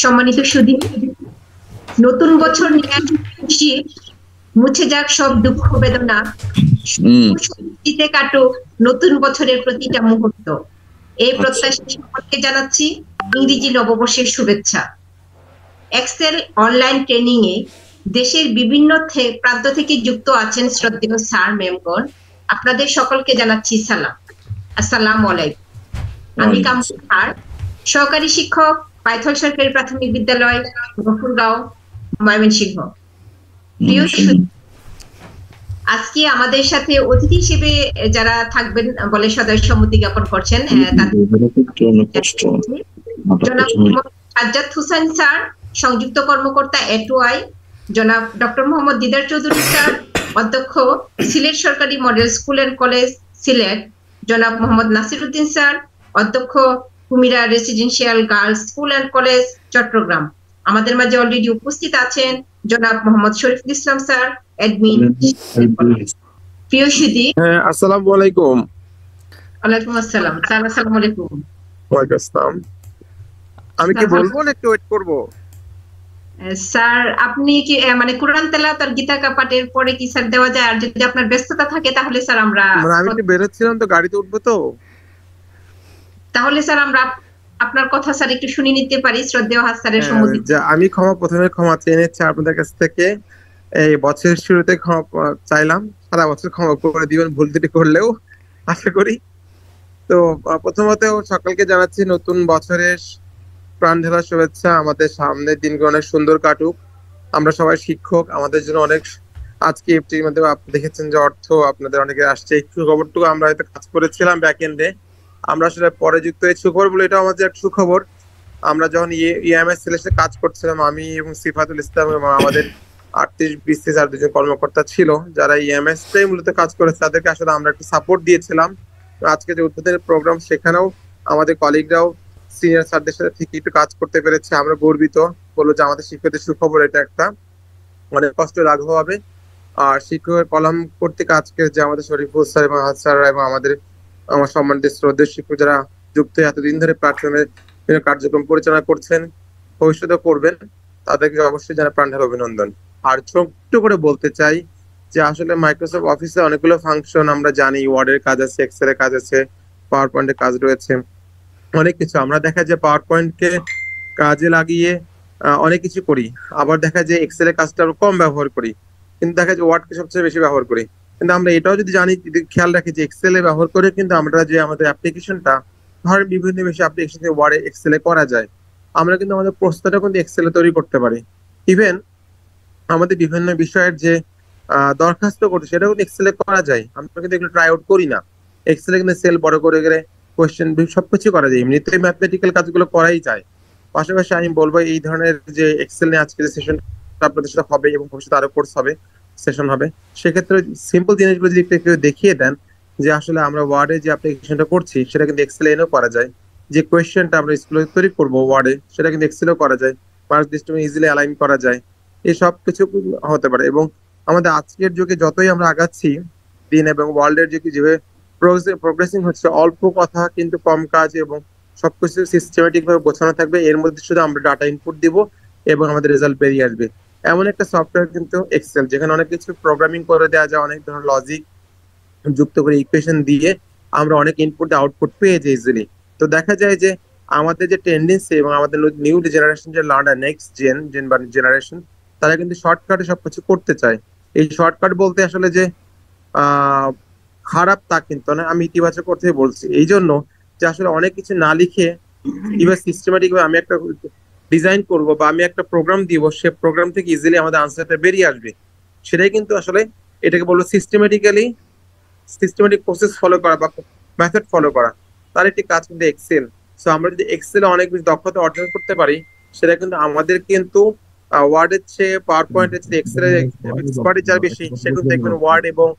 সম্মানিত সুধী, নতুন বছর নিয়ে খুশি, মুছে যাক সব দুঃখ বেদনা, জিতে কাটুক নতুন বছরের প্রতিটা মুহূর্ত। এই প্রত্যাশা সকলকে জানাচ্ছি ইংরেজি নববর্ষের শুভেচ্ছা। এক্সেল অনলাইন ট্রেনিং এ দেশের বিভিন্ন প্রান্ত থেকে যুক্ত আছেন শ্রদ্ধেয় স্যার ম্যামগণ, আপনাদের সকলকে জানাচ্ছি সালাম। আসসালামু আলাইকুম। আমি কামরুল, সহকারী শিক্ষক, পাইথল সরকারি প্রাথমিক বিদ্যালয়, গফুরগাঁও, ময়মনসিংহ। প্রিয় সুধী, আজকে আমাদের সাথে অতিথি হিসেবে যারা থাকবেন বলে সদয় সম্মতি জ্ঞাপন করছেন জনাব সাজ্জাদ হোসেন স্যার, সংযুক্ত কর্মকর্তা এটুআই, জনাব ডক্টর মোহাম্মদ দিদার চৌধুরী স্যার, অধ্যক্ষ সিলেট সরকারি model school and college Sylhet, জনাব মোহাম্মদ নাসিরউদ্দিন স্যার, অধ্যক্ষ Kumira residential girls school and college Chattogram. আমাদের মাঝে অলরেডি উপস্থিত আছেন জনাব মোহাম্মদ শরীফুল ইসলাম স্যার, অ্যাডমিন। প্রিয় সুধী, আসসালামু আলাইকুম। ওয়ালাইকুম আসসালাম স্যার। আসসালামু আলাইকুম। ওয়ালাইকুম আসসালাম। আমি কি বলবো না একটু ওয়েট করব? স্যার আপনি কি মানে কোরআন তেলাওয়াত আর গীতা পাঠের পরে কি স্যার দেওয়া যায়? আর যদি আপনার ব্যস্ততা থাকে তাহলে স্যার আমি একটু বেরোচ্ছিলাম তো, গাড়িতে উঠবো তো, তাহলে স্যার আমরা আপনার কথা স্যার একটু শুনে নিতে পারি শ্রদ্ধেয় হাসানের সম্মতি। আমি প্রথমে ক্ষমা চেয়ে নিচ্ছি আপনাদের কাছ থেকে। এই বছরের শুরুতে ক্ষমা চাইলাম, সারা বছর ক্ষমা করে দিবেন ভুল ত্রুটি করলেও, আশা করি। তো প্রথমত সকলকে জানাচ্ছি নতুন বছরের প্রাণ ঢালা শুভেচ্ছা। আমাদের সামনের দিনগুলো অনেক সুন্দর কাটুক। আমরা সবাই শিক্ষক, আমাদের জন্য অনেক আজকে এফটির মধ্যে আপনি দেখেছেন যে অর্থ আপনাদের অনেকে আসছে। একটু খবরটুকু আমরা হয়তো কাজ করেছিলাম ব্যাক এন্ডে, আমরা আসলে পরে যুক্ত এই সুখবর বলে এটাও আমাদের একটা সুখবর। আমরা যখন ইএমএস সিলেটে কাজ করছিলাম, আমি এবং সিফাতুল ইসলাম এবং আমাদের 38-20 আর দুজন কর্মকর্তা ছিল যারা ইএমএস টাই মূলত কাজ করেছে, তাদেরকে আসলে আমরা একটু সাপোর্ট দিয়েছিলাম। আজকে যে উদ্বোধনের প্রোগ্রাম, সেখানেও আমাদের কলিগরাও সিনিয়র স্যারদের সাথে ঠিক একটু কাজ করতে পেরেছে। আমরা গর্বিত, বলবো যে আমাদের শিক্ষকদের সুখবর এটা একটা। অনেক কষ্ট লাঘব হবে। আর শিক্ষকের কলাম করতে কাজ করেছে আমাদের শরীফুল স্যার এবং আহাদ স্যার এবং আমার সম্মানিত শ্রদ্ধেয় শিক্ষক যারা যুক্ত এতদিন ধরে প্ল্যাটফর্মের কার্যক্রম পরিচালনা করছেন, ভবিষ্যতে করবেন, তাদেরকে অবশ্যই জানা প্রাণ ঢালা অভিনন্দন। আর ছোট্ট করে বলতে চাই যে আসলে মাইক্রোসফট অফিসে অনেকগুলো ফাংশন আমরা জানি, ওয়ার্ডের কাজ আছে, এক্সেল এর কাজ আছে, পাওয়ার পয়েন্টের কাজ রয়েছে, অনেক কিছু। আমরা দেখা যায় পাওয়ার পয়েন্টকে কাজে লাগিয়ে অনেক কিছু করি, আবার দেখা যায় এক্সেল এর কাজটা আমরা কম ব্যবহার করি, কিন্তু দেখা যায় ওয়ার্ডকে সবচেয়ে বেশি ব্যবহার করি। কিন্তু আমরা এটাও যদি জানি, যদি খেয়াল রাখি যে এক্সেল এ ব্যবহার করে কিন্তু আমরা যে আমাদের অ্যাপ্লিকেশনটা ধরেন বিভিন্ন বিষয় অ্যাপ্লিকেশন ওয়ার্ডে এক্সেল এ করা যায়, আমরা কিন্তু আমাদের প্রস্তাবটা কিন্তু এক্সেল এ তৈরি করতে পারি। ইভেন আমাদের বিভিন্ন বিষয়ের যে দরখাস্ত করতে, সেটাও কিন্তু এক্সেল এ করা যায়। আমরা কিন্তু এগুলো ট্রাই আউট করি না। এক্সেল এ কিন্তু সেল বড় করে গেলে কোয়েশ্চেন সবকিছু করা যায়, এমনিতে ম্যাথমেটিক্যাল কাজগুলো করাই যায়। পাশাপাশি আমি বলবো এই ধরনের যে এক্সেল নিয়ে আজকে যে সেশন আপনাদের সাথে হবে এবং ভবিষ্যতে আরো কোর্স হবে, সেশন হবে, সেক্ষেত্রে সিম্পল জিনিসগুলো যদি একটু দেখিয়ে দেন যে আসলে আমরা ওয়ার্ডে যে অ্যাপ্লিকেশনটা করছি সেটা কিন্তু এক্সেল এনেও করা যায়। যে কোয়েশ্চেনটা আমরা স্কুলে তৈরি করবো ওয়ার্ডে, সেটা কিন্তু এক্সেলও করা যায়, মার্ক সিস্টেমে ইজিলি অ্যালাইন করা যায়। এই সব কিছু হতে পারে। এবং আমাদের আজকের যুগে যতই আমরা আগাচ্ছি দিন এবং ওয়ার্ল্ডের যে যেভাবে প্রোগ্রেসিং হচ্ছে, অল্প কথা কিন্তু কম কাজ এবং সবকিছু সিস্টেমেটিক ভাবে গোছানো থাকবে। এর মধ্যে শুধু আমরা ডাটা ইনপুট দিব এবং আমাদের রেজাল্ট বেরিয়ে আসবে। এমন একটা সফটওয়্যার কিন্তু এক্সেল, যেখানে অনেক কিছু প্রোগ্রামিং করে দেওয়া যায়, অনেক ধরনের লজিক যুক্ত করে ইকুয়েশন দিয়ে আমরা অনেক ইনপুট আউটপুট পেয়ে যাই ইজিলি। তো দেখা যায় যে আমাদের যে টেন্ডেন্সি এবং আমাদের নিউ জেনারেশন যে লার্নার, নেক্সট জেনারেশন, তারা কিন্তু শর্টকাটে সবকিছু করতে চায়। এই শর্টকাট বলতে আসলে যে খারাপ তা কিন্তু না, আমি ইতিবাচক অর্থে বলছি। এই জন্য যে আসলে অনেক কিছু না লিখে এবার সিস্টেমেটিক ভাবে আমি একটা ডিজাইন করব বা আমি একটা প্রোগ্রাম দিব, সে প্রোগ্রাম থেকে ইজিলি আমাদের আনসারটা বেরিয়ে আসবে। সেটাই কিন্তু আসলে এটাকে বলবো সিস্টেমেটিক প্রসেস ফলো করা বা মেথড ফলো করা, তার একটি কাজ কিন্তু এক্সেল। সো আমরা যদি এক্সেলে অনেক বেশি দক্ষতা অর্জন করতে পারি, সেটা কিন্তু আমাদের কিন্তু ওয়ার্ডের চেয়ে পাওয়ার পয়েন্টের চেয়ে এক্সেলের এক্সপার্টিস যারা বেশি, সে কিন্তু দেখবেন ওয়ার্ড এবং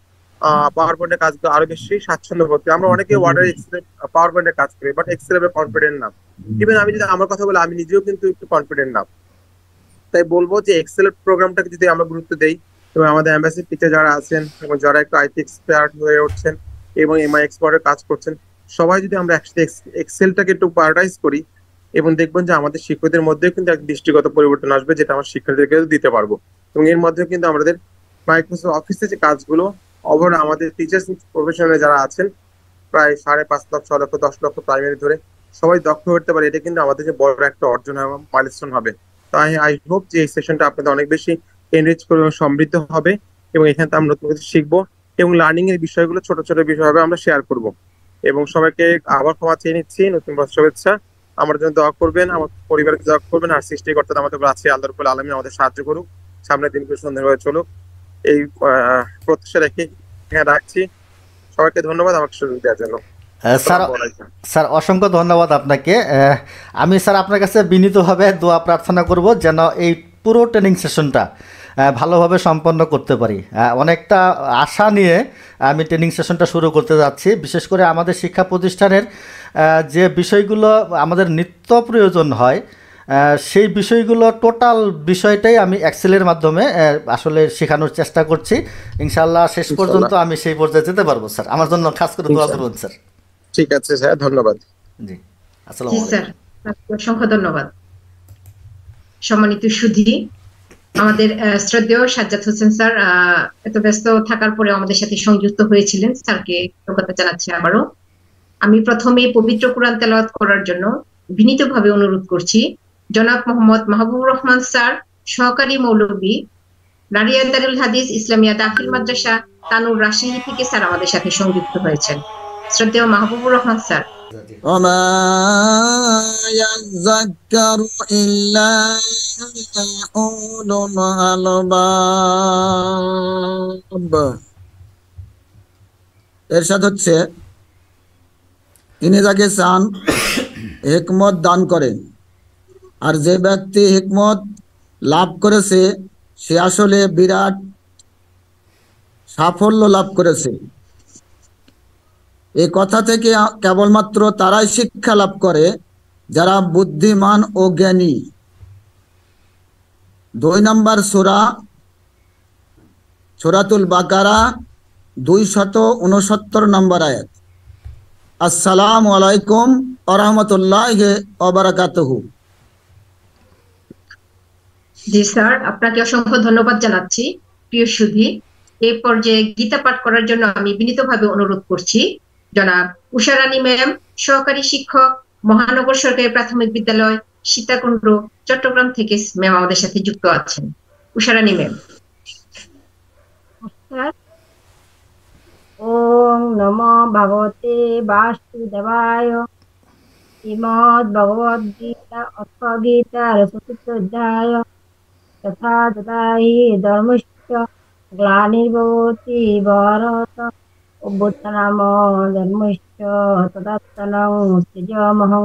পাওয়ার পয়েন্টের কাজগুলো আরো বেশি স্বাচ্ছন্দ্য বোধ করি। আমরা অনেকে ওয়ার্ডের পাওয়ার পয়েন্টের কাজ করি, বাট এক্সেল এ কনফিডেন্ট না। ইভেন আমি যদি আমার কথা বলি, আমি নিজেও কিন্তু একটু কনফিডেন্ট না। তাই বলবো যে এক্সেল প্রোগ্রামটাকে যদি আমরা গুরুত্ব দেই, এবং আমাদের অ্যাম্বাসিডর টিচার যারা আছেন এবং যারা একটু আইটি এক্সপার্ট হয়ে উঠছেন এবং এমআই এক্সপার্টের কাজ করছেন, সবাই যদি আমরা একসাথে এক্সেলটাকে একটু প্রায়োরিটাইজ করি, এবং দেখবেন যে আমাদের শিক্ষকদের মধ্যে কিন্তু এক দৃষ্টিগত পরিবর্তন আসবে, যেটা আমার শিক্ষার্থীদেরকে দিতে পারবো। এবং এর মধ্যে কিন্তু আমাদের মাইক্রোসফট অফিসে যে কাজগুলো ওভার আমাদের টিচার্স প্রফেশনে যারা আছেন প্রায় 5.5 লক্ষ 6 লক্ষ 10 লক্ষ প্রাইমারি ধরে সবাই দক্ষ হতে পারে, এটা কিন্তু আমাদের যে বড় একটা অর্জন এবং মাইলস্টোন হবে। তাই আই হোপ যে এই সেশনটা আপনাদের অনেক বেশি এনরিচ করবে এবং সমৃদ্ধ হবে, এবং এখানে আমরা নতুন কিছু শিখবো এবং লার্নিং এর বিষয়গুলো ছোট ছোট বিষয় হবে আমরা শেয়ার করব। এবং সবাইকে আবার ক্ষমা চেয়ে নিচ্ছি, নতুন বছর শুভেচ্ছা। আমার জন্য দোয়া করবেন, আমার পরিবারকে দোয়া করবেন, আর সৃষ্টিকর্তা আমাদের উপর আছে আল্লাহর রাব্বুল আলামিন আমাদের সাহায্য করুক, সামনের দিনগুলো সুন্দরভাবে চলুক, এই প্রত্যাশা রেখে এখানে রাখছি। সবাইকে ধন্যবাদ আমাকে সুযোগ দেওয়ার জন্য। স্যার স্যার অসংখ্য ধন্যবাদ আপনাকে। আমি স্যার আপনার কাছে বিনীতভাবে দোয়া প্রার্থনা করব যেন এই পুরো ট্রেনিং সেশনটা ভালোভাবে সম্পন্ন করতে পারি। অনেকটা আশা নিয়ে আমি ট্রেনিং সেশনটা শুরু করতে যাচ্ছি। বিশেষ করে আমাদের শিক্ষা প্রতিষ্ঠানের যে বিষয়গুলো আমাদের নিত্য প্রয়োজন হয় সেই বিষয়গুলো টোটাল বিষয়টাই আমি এক্সেলের মাধ্যমে আসলে শেখানোর চেষ্টা করছি। ইনশাআল্লাহ শেষ পর্যন্ত আমি সেই পর্যায়ে যেতে পারবো স্যার। আমার জন্য খাস করে দোয়া করবেন স্যার। ঠিক আছে স্যার, ধন্যবাদ। জি, আসসালামু আলাইকুম স্যার, অসংখ্য ধন্যবাদ। সম্মানিত সুধী, আমাদের শ্রদ্ধেয় সাজ্জাদ হোসেন স্যার এত ব্যস্ত থাকার পরে আমাদের সাথে সংযুক্ত হয়েছিলেন, স্যারকে কৃতজ্ঞতা জানাচ্ছি আবারও। আমি প্রথমে পবিত্র কোরআন তেলাওয়াত করার জন্য বিনীতভাবে অনুরোধ করছি জনাব মোহাম্মদ মাহবুবুর রহমান স্যার, সহকারী মৌলভী, নারিয়া দারুল হাদিস ইসলামিয়া দাখিল মাদ্রাসা তানুর, রাজশাহী থেকে স্যার আমাদের সাথে সংযুক্ত হয়েছেন। শ্রদ্ধেয় মাহবুবুর রহমান স্যার। وما يذكر إلا أولو الألباب। এরশাদ হচ্ছে, তিনি যাকে চান হিকমত দান করেন, আর যে ব্যক্তি হিকমত লাভ করেছে সে আসলে বিরাট সাফল্য লাভ করেছে। এই কথা থেকে কেবলমাত্র তারাই শিক্ষা লাভ করে যারা বুদ্ধিমান ও জ্ঞানী। 2 নম্বর সূরা সূরাতুল বাকারা 269 নম্বর আয়াত। আসসালামু আলাইকুম ওয়া রাহমাতুল্লাহি ওয়া বারাকাতুহু। জি স্যার, আপনাকে অসংখ্য ধন্যবাদ জানাচ্ছি। প্রিয় সুধী, এই পর্যায়ে গীতা পাঠ করার জন্য আমি বিনীতভাবে অনুরোধ করছি জনাব উষা রানী ম্যাম, সহকারী শিক্ষক, মহানগর সরকারি প্রাথমিক বিদ্যালয় সীতাকুণ্ড, চট্টগ্রাম থেকে ম্যাম আমাদের সাথে যুক্ত আছেন। উষা রানী ম্যাম। ওম নমো ভগবতে বাসুদেবায়। শ্রীমদ্ ভগবদ গীতা অথ গীতার চতুর্থ অধ্যায়। তথা তথা হি ধর্মস্য গ্লানির্ভবতি ভারত অভ্যুত্থানাম ধর্মস্য তদাত্তনং সৃজমহং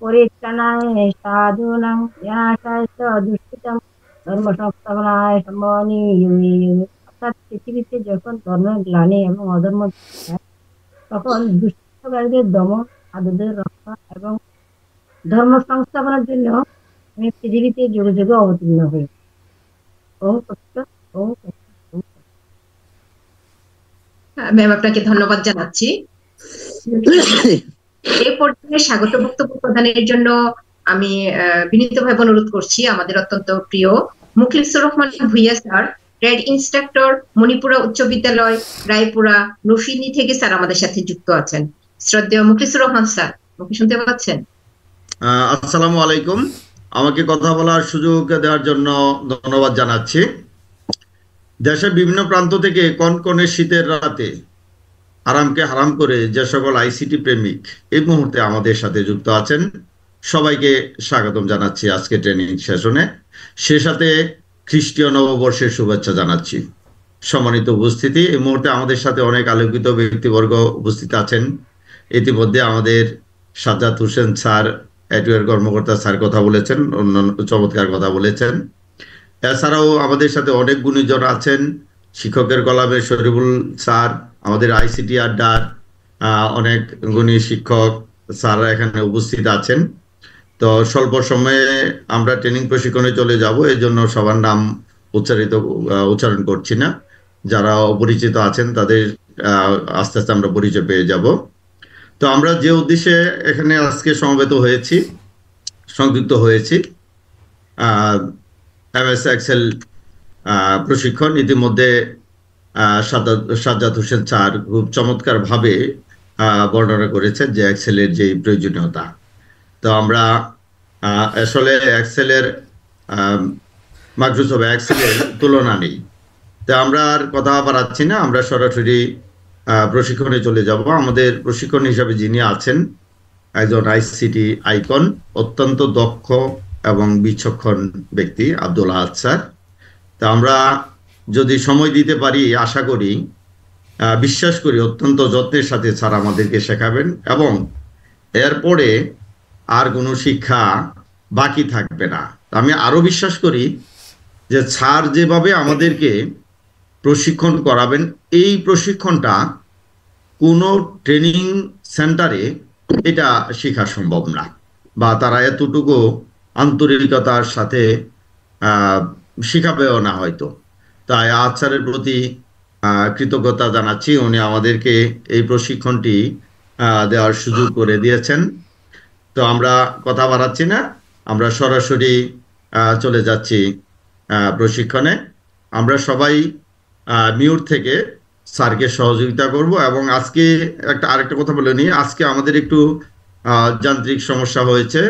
পরিত্রাণায় সাধূনাং বিনাশায় চ দুষ্কৃতং ধর্ম সংস্থাপনায় সম্মানীয়। অর্থাৎ পৃথিবীতে যখন ধর্মের গ্লানি এবং অধর্ম তখন দুষ্কৃতকারীদের দমন, সাধুদের রক্ষা এবং ধর্ম সংস্থাপনের জন্য আমি পৃথিবীতে যুগে যুগে অবতীর্ণ হই। ম্যাম আপনাকে ধন্যবাদ জানাচ্ছি। এই পর্যায়ে স্বাগত বক্তব্য প্রদানের জন্য আমি বিনীতভাবে অনুরোধ করছি আমাদের অত্যন্ত প্রিয় Mukhlisur Rahman Bhuiyan sir, trade instructor, Manipura উচ্চ বিদ্যালয়, রায়পুরা, নরসিংদী থেকে স্যার আমাদের সাথে যুক্ত আছেন। শ্রদ্ধেয় মুখলিসুর রহমান স্যার, আমাকে শুনতে পাচ্ছেন? আসসালামু আলাইকুম। আমাকে কথা বলার সুযোগ দেওয়ার জন্য ধন্যবাদ জানাচ্ছি। দেশের বিভিন্ন প্রান্ত থেকে কনকনে শীতের রাতে আরামকে হারাম করে যে সকল আইসিটি প্রেমিক এই মুহূর্তে আমাদের সাথে যুক্ত আছেন, সবাইকে স্বাগতম জানাচ্ছি আজকে ট্রেনিং সেশনে। সে সাথে খ্রিস্টীয় নববর্ষের শুভেচ্ছা জানাচ্ছি। সম্মানিত উপস্থিতি, এই মুহূর্তে আমাদের সাথে অনেক আলোকিত ব্যক্তিবর্গ উপস্থিত আছেন। ইতিমধ্যে আমাদের সাজ্জাদ হোসেন স্যার, অ্যাটুয়ার কর্মকর্তা স্যার কথা বলেছেন, অন্যান্য চমৎকার কথা বলেছেন। এছাড়াও আমাদের সাথে অনেক গুণীজন আছেন, শিক্ষকের কলামের শরীফুল স্যার, আমাদের আইসিটি আড্ডার অনেক গুণী শিক্ষক স্যাররা এখানে উপস্থিত আছেন। তো স্বল্প সময়ে আমরা ট্রেনিং প্রশিক্ষণে চলে যাব, এই জন্য সবার নাম উচ্চারণ করছি না। যারা অপরিচিত আছেন তাদের আস্তে আস্তে আমরা পরিচয় পেয়ে যাব। তো আমরা যে উদ্দেশ্যে এখানে আজকে সমবেত হয়েছি, সংযুক্ত হয়েছি। MS এক্সেল প্রশিক্ষণ ইতিমধ্যে সাজ্জাদ হোসেন স্যার খুব চমৎকারভাবে বর্ণনা করেছেন যে এক্সেলের যে প্রয়োজনীয়তা। তো আমরা আসলে এক্সেলের মাইক্রোসফট এক্সেলের তুলনা নেই। তো আমরা আর কথা বাড়াচ্ছি না, আমরা সরাসরি প্রশিক্ষণে চলে যাব। আমাদের প্রশিক্ষণ হিসাবে যিনি আছেন একজন ICT আইকন, অত্যন্ত দক্ষ এবং বিচক্ষণ ব্যক্তি আব্দুল আহাদ স্যার। তা আমরা যদি সময় দিতে পারি, আশা করি, বিশ্বাস করি অত্যন্ত যত্নের সাথে স্যার আমাদেরকে শেখাবেন এবং এরপরে আর কোনো শিক্ষা বাকি থাকবে না। আমি আরো বিশ্বাস করি যে স্যার যেভাবে আমাদেরকে প্রশিক্ষণ করাবেন, এই প্রশিক্ষণটা কোনো ট্রেনিং সেন্টারে এটা শেখা সম্ভব না, বা তারা এতটুকু আন্তরিকতার সাথে শেখাবেও না হয়তো। তাই আচারের প্রতি কৃতজ্ঞতা জানাচ্ছি, উনি আমাদেরকে এই প্রশিক্ষণটি দেওয়ার সুযোগ করে দিয়েছেন। তো আমরা কথা বাড়াচ্ছি না, আমরা সরাসরি চলে যাচ্ছি প্রশিক্ষণে। আমরা সবাই মিউট থেকে স্যারকে সহযোগিতা করব। এবং আজকে আরেকটা কথা বলে নিই, আজকে আমাদের একটু যান্ত্রিক সমস্যা হয়েছে।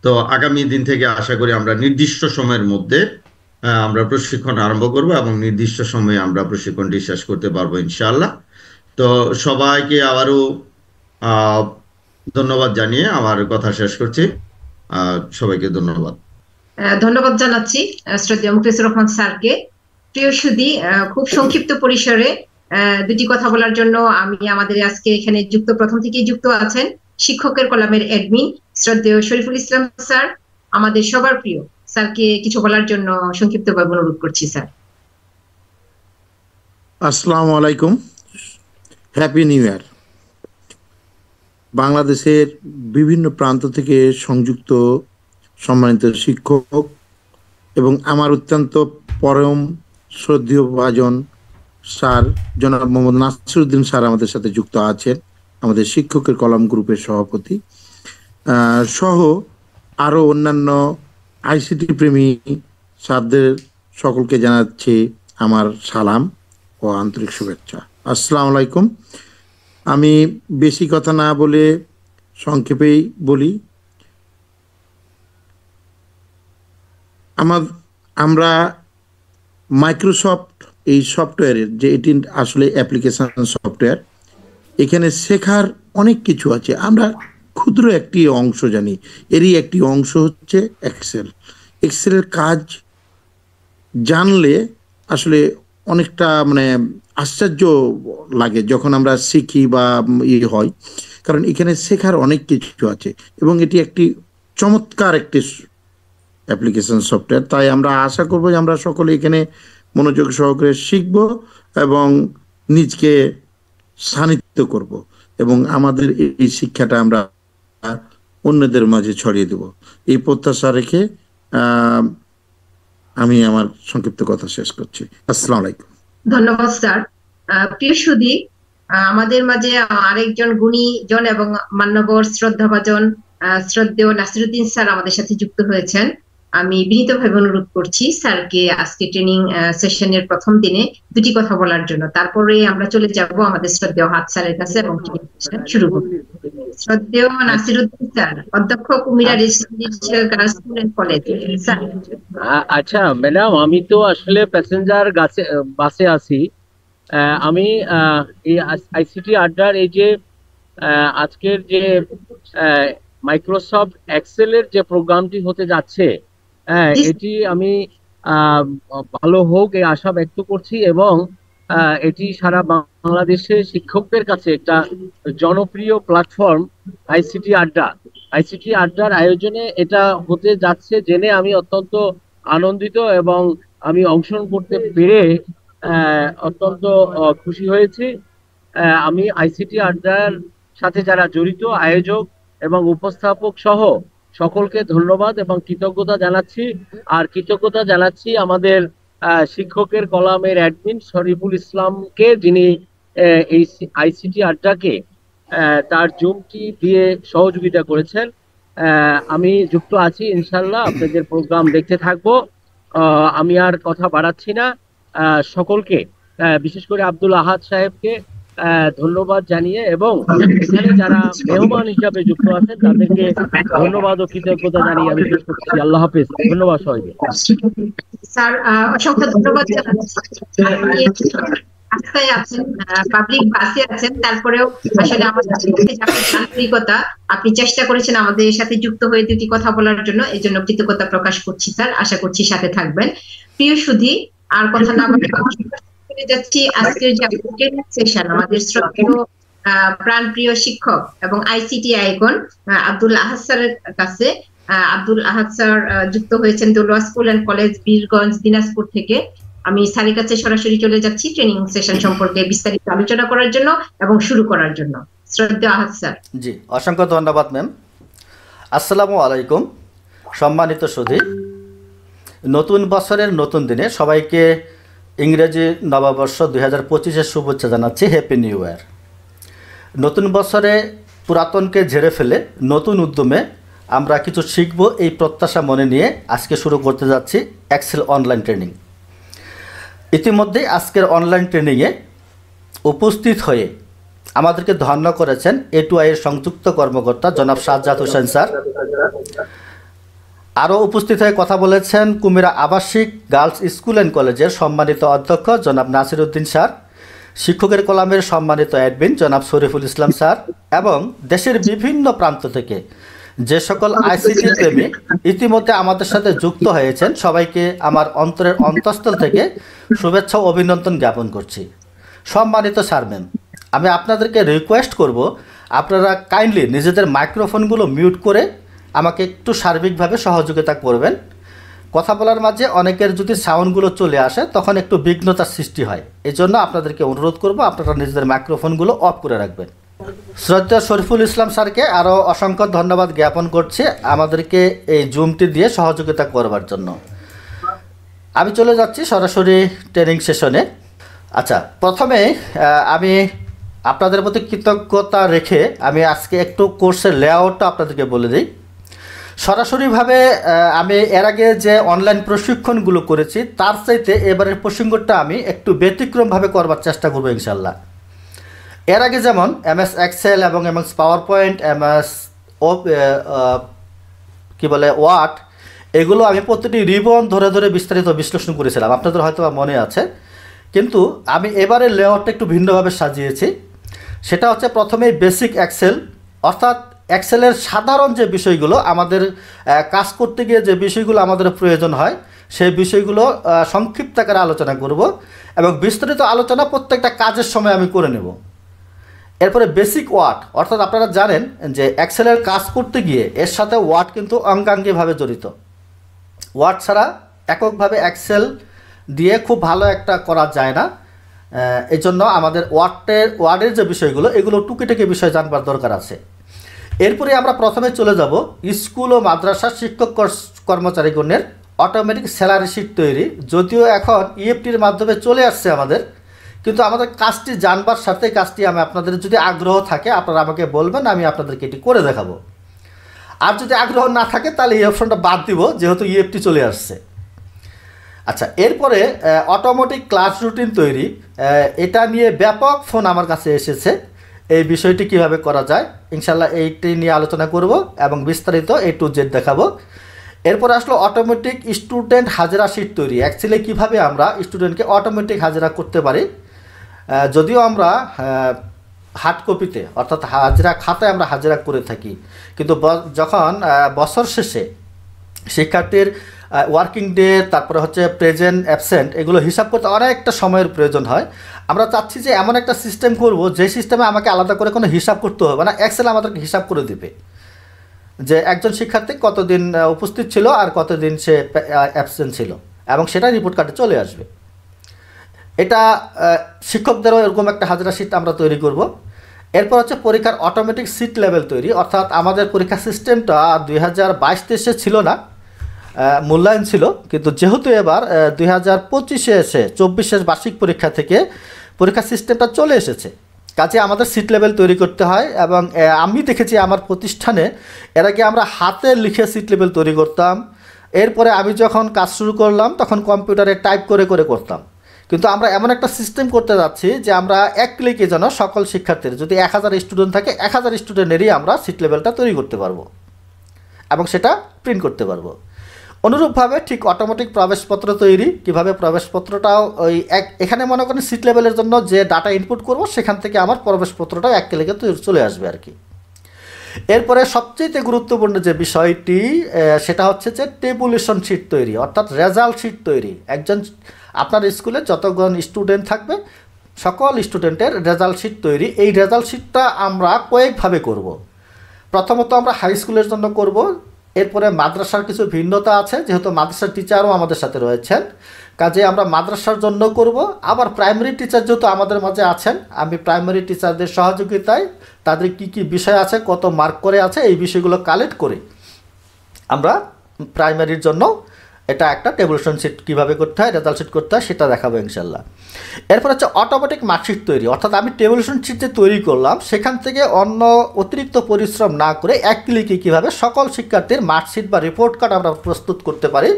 তো আগামী দিন থেকে আশা করি আমরা নির্দিষ্ট সময়ের মধ্যে আমরা প্রশিক্ষণ আরম্ভ করব এবং নির্দিষ্ট সময়ে আমরা প্রশিক্ষণটি শেষ করতে পারবো ইনশাআল্লাহ। তো সবাইকে আবারও ধন্যবাদ জানিয়ে আমার কথা শেষ করছি। সবাইকে ধন্যবাদ। ধন্যবাদ জানাচ্ছি শ্রদ্ধেয় মুখলিসুর রহমান স্যারকে। প্রিয় সুধী, খুব সংক্ষিপ্ত পরিসরে দুটি কথা বলার জন্য আমি আমাদের আজকে এখানে প্রথম থেকেই যুক্ত আছেন শিক্ষকের কলামের অ্যাডমিন শ্রদ্ধেয় শরীফুল ইসলাম স্যার, আমাদের সবার প্রিয় স্যারকে কিছু বলার জন্য সংক্ষিপ্তভাবে অনুরোধ করছি স্যার। আসসালামু আলাইকুম, হ্যাপি নিউ ইয়ার। বাংলাদেশের বিভিন্ন প্রান্ত থেকে সংযুক্ত সম্মানিত শিক্ষক এবং আমার অত্যন্ত পরম শ্রদ্ধেয় ভাজন স্যার জনাব মোহাম্মদ নাসিরউদ্দিন স্যার আমাদের সাথে যুক্ত আছেন, আমাদের শিক্ষকের কলাম গ্রুপের সভাপতি সহ আরও অন্যান্য ICT প্রেমী স্যারদের সকলকে জানাচ্ছি আমার সালাম ও আন্তরিক শুভেচ্ছা। আসসালামু আলাইকুম। আমি বেশি কথা না বলে সংক্ষেপেই বলি, আমরা মাইক্রোসফট এই সফটওয়্যারের যে এটি আসলে অ্যাপ্লিকেশন সফটওয়্যার, এখানে শেখার অনেক কিছু আছে। আমরা ক্ষুদ্র একটি অংশ জানি, এরই একটি অংশ হচ্ছে এক্সেলের কাজ জানলে আসলে অনেকটা আশ্চর্য লাগে যখন আমরা শিখি বা হয়, কারণ এখানে শেখার অনেক কিছু আছে এবং এটি একটি চমৎকার একটি অ্যাপ্লিকেশন সফটওয়্যার। তাই আমরা আশা করব যে আমরা সকলে এখানে মনোযোগ সহকারে শিখব এবং নিজকে সান্নিধ্য করব এবং আমাদের এই শিক্ষাটা আমরা অন্যদের মাঝে ছড়িয়ে দেব, এই প্রত্যাশা রেখে আমি আমার সংক্ষিপ্ত কথা শেষ করছি। আসসালামু আলাইকুম। ধন্যবাদ স্যার। প্রিয় সুধী, আমাদের মাঝে আরেকজন গুণীজন এবং মান্যবর শ্রদ্ধাভাজন শ্রদ্ধেয় নাসিরউদ্দিন স্যার আমাদের সাথে যুক্ত হয়েছেন। আমি বিনীতভাবে অনুরোধ করছি স্যারকে আজকে ট্রেনিং সেশনের প্রথম দিনে দুটি কথা বলার জন্য। তারপরে আমরা চলে যাব আমাদের শ্রদ্ধেয় হাত স্যারের কাছে এবং শুরু করব। শ্রদ্ধেয় নাসিরউদ্দিন স্যার, অধ্যক্ষ Kumira residential girls school and college. Sir. আচ্ছা ম্যাডাম, আমি তো আসলে প্যাসেঞ্জার বাসে আছি। আমি এই ICT আড্ডার এই যে আজকের যে মাইক্রোসফট এক্সেলের যে প্রোগ্রামটি হতে যাচ্ছে, এটি আমি ভালো হোক এই আশা ব্যক্ত করছি এবং এটি সারা বাংলাদেশের শিক্ষকদের কাছে একটা জনপ্রিয় প্ল্যাটফর্ম ICT আড্ডার আয়োজনে এটা হতে যাচ্ছে জেনে আমি অত্যন্ত আনন্দিত এবং আমি অংশগ্রহণ করতে পেরে অত্যন্ত খুশি হয়েছি। আমি ICT আড্ডার সাথে যারা জড়িত আয়োজক এবং উপস্থাপক সহ সকলকে ধন্যবাদ এবং কৃতজ্ঞতা জানাচ্ছি। আর কৃতজ্ঞতা জানাচ্ছি আমাদের শিক্ষকের কলামের অ্যাডমিন শরীফুল ইসলামকে, যিনি এই ICT আড্ডাকে তার জুমটি দিয়ে সহযোগিতা করেছেন। আমি যুক্ত আছি ইনশাল্লাহ, আপনাদের প্রোগ্রাম দেখতে থাকবো। আমি আর কথা বাড়াচ্ছি না। সকলকে বিশেষ করে আব্দুল আহাদ সাহেবকে ধন্যবাদ জানিয়ে এবং এখানে যারা মেহমান হিসাবে যুক্ত আছেন তাদেরকে ধন্যবাদ ও কৃতজ্ঞতা জানিয়ে আমি শেষ করছি। আল্লাহ হাফেজ। ধন্যবাদ সবাইকে। স্যার অসংখ্য ধন্যবাদ জানাচ্ছি। রাস্তায় আছেন, পাবলিক বাসে আছেন, তারপরেও আসলে আমাদের আন্তরিকতা, আপনি চেষ্টা করেছেন আমাদের সাথে যুক্ত হয়ে দুটি কথা বলার জন্য, এই জন্য কৃতজ্ঞতা প্রকাশ করছি স্যার। আশা করছি সাথে থাকবেন। প্রিয় সুধী, আর কথা না বলে যাচ্ছি আজকের যে ট্রেনিং সেশন আমাদের শ্রদ্ধেয় প্রাণপ্রিয় শিক্ষক এবং আইসিটি আইকন আব্দুল আহাদ স্যারের কাছে। আব্দুল আহাদ স্যার যুক্ত হয়েছেন Dolowa school and college, Birganj, Dinajpur থেকে। আমি স্যারের কাছে সরাসরি চলে যাচ্ছি ট্রেনিং সেশন সম্পর্কে বিস্তারিত আলোচনা করার জন্য এবং শুরু করার জন্য। শ্রদ্ধেয় আহাদ স্যার। জি, অসংখ্য ধন্যবাদ ম্যাম। আসসালামু আলাইকুম সম্মানিত সুধী। নতুন বছরের নতুন দিনে সবাইকে ইংরেজি নববর্ষ 2025-এর শুভেচ্ছা জানাচ্ছি। Happy new year. নতুন বছরে পুরাতনকে ঝেড়ে ফেলে নতুন উদ্যমে আমরা কিছু শিখব, এই প্রত্যাশা মনে নিয়ে আজকে শুরু করতে যাচ্ছি এক্সেল অনলাইন ট্রেনিং। ইতিমধ্যে আজকের অনলাইন ট্রেনিংয়ে উপস্থিত হয়ে আমাদেরকে ধন্য করেছেন A2I এর সংযুক্ত কর্মকর্তা জনাব সাজ্জাদ হোসেন স্যার। আরও উপস্থিত হয়ে কথা বলেছেন কুমিরা আবাসিক গার্লস স্কুল অ্যান্ড কলেজের সম্মানিত অধ্যক্ষ জনাব নাসির উদ্দিন স্যার, শিক্ষকের কলামের সম্মানিত অ্যাডমিন জনাব শরীফুল ইসলাম স্যার, এবং দেশের বিভিন্ন প্রান্ত থেকে যে সকল আইসিটি প্রেমী ইতিমধ্যে আমাদের সাথে যুক্ত হয়েছেন সবাইকে আমার অন্তরের অন্তঃস্থল থেকে শুভেচ্ছা ও অভিনন্দন জ্ঞাপন করছি। সম্মানিত স্যার ম্যাম, আমি আপনাদেরকে রিকোয়েস্ট করব আপনারা কাইন্ডলি নিজেদের মাইক্রোফোনগুলো মিউট করে আমাকে একটু সার্বিকভাবে সহযোগিতা করবেন। কথা বলার মাঝে অনেকের যদি সাউন্ডগুলো চলে আসে তখন একটু বিঘ্নতার সৃষ্টি হয়, এই জন্য আপনাদেরকে অনুরোধ করব আপনারা নিজেদের মাইক্রোফোনগুলো অফ করে রাখবেন। শ্রদ্ধেয় শরীফুল ইসলাম স্যারকে আরও অসংখ্য ধন্যবাদ জ্ঞাপন করছি আমাদেরকে এই জুমটি দিয়ে সহযোগিতা করবার জন্য। আমি চলে যাচ্ছি সরাসরি ট্রেনিং সেশনে। আচ্ছা, প্রথমে আমি আপনাদের প্রতি কৃতজ্ঞতা রেখে আমি আজকে একটু কোর্সের লেআউটটা আপনাদেরকে বলে দিই। সরাসরিভাবে আমি এর আগে যে অনলাইন প্রশিক্ষণগুলো করেছি তার চাইতে এবারের প্রসঙ্গটা আমি একটু ব্যতিক্রমভাবে করবার চেষ্টা করবো ইনশাল্লাহ। এর আগে যেমন MS এক্সেল এবং MS PowerPoint, MS Word, এগুলো আমি প্রতিটি রিবন ধরে ধরে বিস্তারিত বিশ্লেষণ করেছিলাম, আপনাদের হয়তো মনে আছে। কিন্তু আমি এবারে লেআউটটা একটু ভিন্নভাবে সাজিয়েছি। সেটা হচ্ছে প্রথমেই বেসিক এক্সেল, অর্থাৎ এক্সেলের সাধারণ যে বিষয়গুলো আমাদের কাজ করতে গিয়ে যে বিষয়গুলো আমাদের প্রয়োজন হয় সেই বিষয়গুলো সংক্ষিপ্ত আকারে আলোচনা করব এবং বিস্তারিত আলোচনা প্রত্যেকটা কাজের সময় আমি করে নেব। এরপরে বেসিক ওয়ার্ড, অর্থাৎ আপনারা জানেন যে এক্সেলের কাজ করতে গিয়ে এর সাথে ওয়ার্ড কিন্তু অঙ্গাঙ্গিভাবে জড়িত। ওয়ার্ড ছাড়া এককভাবে এক্সেল দিয়ে খুব ভালো একটা করা যায় না, এই জন্য আমাদের ওয়ার্ডের যে বিষয়গুলো এগুলো টুকিটাকি বিষয় জানবার দরকার আছে। এরপরে আমরা প্রথমে চলে যাব স্কুল ও মাদ্রাসা শিক্ষক কর্মচারীগণের অটোমেটিক স্যালারি শিট তৈরি। যদিও এখন EFTর মাধ্যমে চলে আসছে আমাদের, কিন্তু আমাদের কাজটি জানবার সাথে কাজটি আমি আপনাদের যদি আগ্রহ থাকে আপনারা আমাকে বলবেন, আমি আপনাদেরকে এটি করে দেখাবো। আর যদি আগ্রহ না থাকে তাহলে এই অপশনটা বাদ দিব, যেহেতু EFT চলে আসছে। আচ্ছা, এরপরে অটোমেটিক ক্লাস রুটিন তৈরি, এটা নিয়ে ব্যাপক ফোন আমার কাছে এসেছে। এই বিষয়টি কিভাবে করা যায় ইনশাল্লাহ এইটি নিয়ে আলোচনা করব এবং বিস্তারিত A to Z দেখাবো। এরপর আসলো অটোমেটিক স্টুডেন্ট হাজিরা শিট তৈরি। অ্যাকচুয়ালি কীভাবে আমরা স্টুডেন্টকে অটোমেটিক হাজিরা করতে পারি, যদিও আমরা হার্ড কপিতে অর্থাৎ হাজিরা খাতায় আমরা হাজিরা করে থাকি, কিন্তু যখন বছর শেষে শিক্ষার্থীর ওয়ার্কিং ডে, তারপরে হচ্ছে প্রেজেন্ট, অ্যাবসেন্ট, এগুলো হিসাব করতে অনেকটা সময়ের প্রয়োজন হয়। আমরা চাচ্ছি যে এমন একটা সিস্টেম করব যে সিস্টেমে আমাকে আলাদা করে কোনো হিসাব করতে হবে না, এক্সেল আমাদেরকে হিসাব করে দেবে যে একজন শিক্ষার্থী কতদিন উপস্থিত ছিল আর কতদিন সে অ্যাবসেন্ট ছিল, এবং সেটা রিপোর্ট কার্ডে চলে আসবে। এটা শিক্ষকদেরও এরকম একটা হাজিরা শিট আমরা তৈরি করব। এরপর হচ্ছে পরীক্ষার অটোমেটিক সিট লেভেল তৈরি, অর্থাৎ আমাদের পরীক্ষা সিস্টেমটা 2022-23 ছিল না, মূল্যায়ন ছিল, কিন্তু যেহেতু এবার 2025-এ এসে 24-এর বার্ষিক পরীক্ষা থেকে পরীক্ষা সিস্টেমটা চলে এসেছে, কাজে আমাদের সিট লেভেল তৈরি করতে হয় এবং আমি দেখেছি আমার প্রতিষ্ঠানে এর আগে আমরা হাতে লিখে সিট লেভেল তৈরি করতাম, এরপরে আমি যখন কাজ শুরু করলাম তখন কম্পিউটারে টাইপ করে করে করতাম। কিন্তু আমরা এমন একটা সিস্টেম করতে যাচ্ছি যে আমরা এক ক্লিকে যেন সকল শিক্ষার্থীর, যদি 1000 স্টুডেন্ট থাকে 1000 স্টুডেন্টেরই আমরা সিট লেভেলটা তৈরি করতে পারবো এবং সেটা প্রিন্ট করতে পারবো। অনুরূপভাবে ঠিক অটোমেটিক প্রবেশপত্র তৈরি, কিভাবে প্রবেশপত্রটাও ওই এখানে মনে করেন সিট লেভেলের জন্য যে ডাটা ইনপুট করব সেখান থেকে আমার প্রবেশপত্রটাও এক ক্লিকে চলে আসবে আর কি। এরপরে সবচেয়ে গুরুত্বপূর্ণ যে বিষয়টি সেটা হচ্ছে যে টেবুলেশন শিট তৈরি, অর্থাৎ রেজাল্ট শিট তৈরি। একজন আপনার স্কুলে যতজন স্টুডেন্ট থাকবে সকল স্টুডেন্টের রেজাল্ট শিট তৈরি। এই রেজাল্ট শিটটা আমরা কয়েকভাবে করব। প্রথমত আমরা হাই স্কুলের জন্য করব, এরপরে মাদ্রাসার কিছু ভিন্নতা আছে, যেহেতু মাদ্রাসার টিচারও আমাদের সাথে রয়েছেন, কাজে আমরা মাদ্রাসার জন্য করব। আবার প্রাইমারি টিচার যেহেতু আমাদের মাঝে আছেন, আমি প্রাইমারি টিচারদের সহযোগিতায় তাদের কি কি বিষয় আছে, কত মার্ক করে আছে, এই বিষয়গুলো কালেক্ট করে আমরা প্রাইমারির জন্য এটা একটা টেবুলেশন শিট কীভাবে করতে হয়, রেজাল্ট শিট করতে হয় সেটা দেখাবো ইনশাল্লাহ। এরপর হচ্ছে অটোমেটিক মার্কশিট তৈরি, অর্থাৎ আমি টেবুলেশন শিট যে তৈরি করলাম সেখান থেকে অন্য অতিরিক্ত পরিশ্রম না করে এক ক্লিকে কীভাবে সকল শিক্ষার্থীর মার্কশিট বা রিপোর্ট কার্ড আমরা প্রস্তুত করতে পারি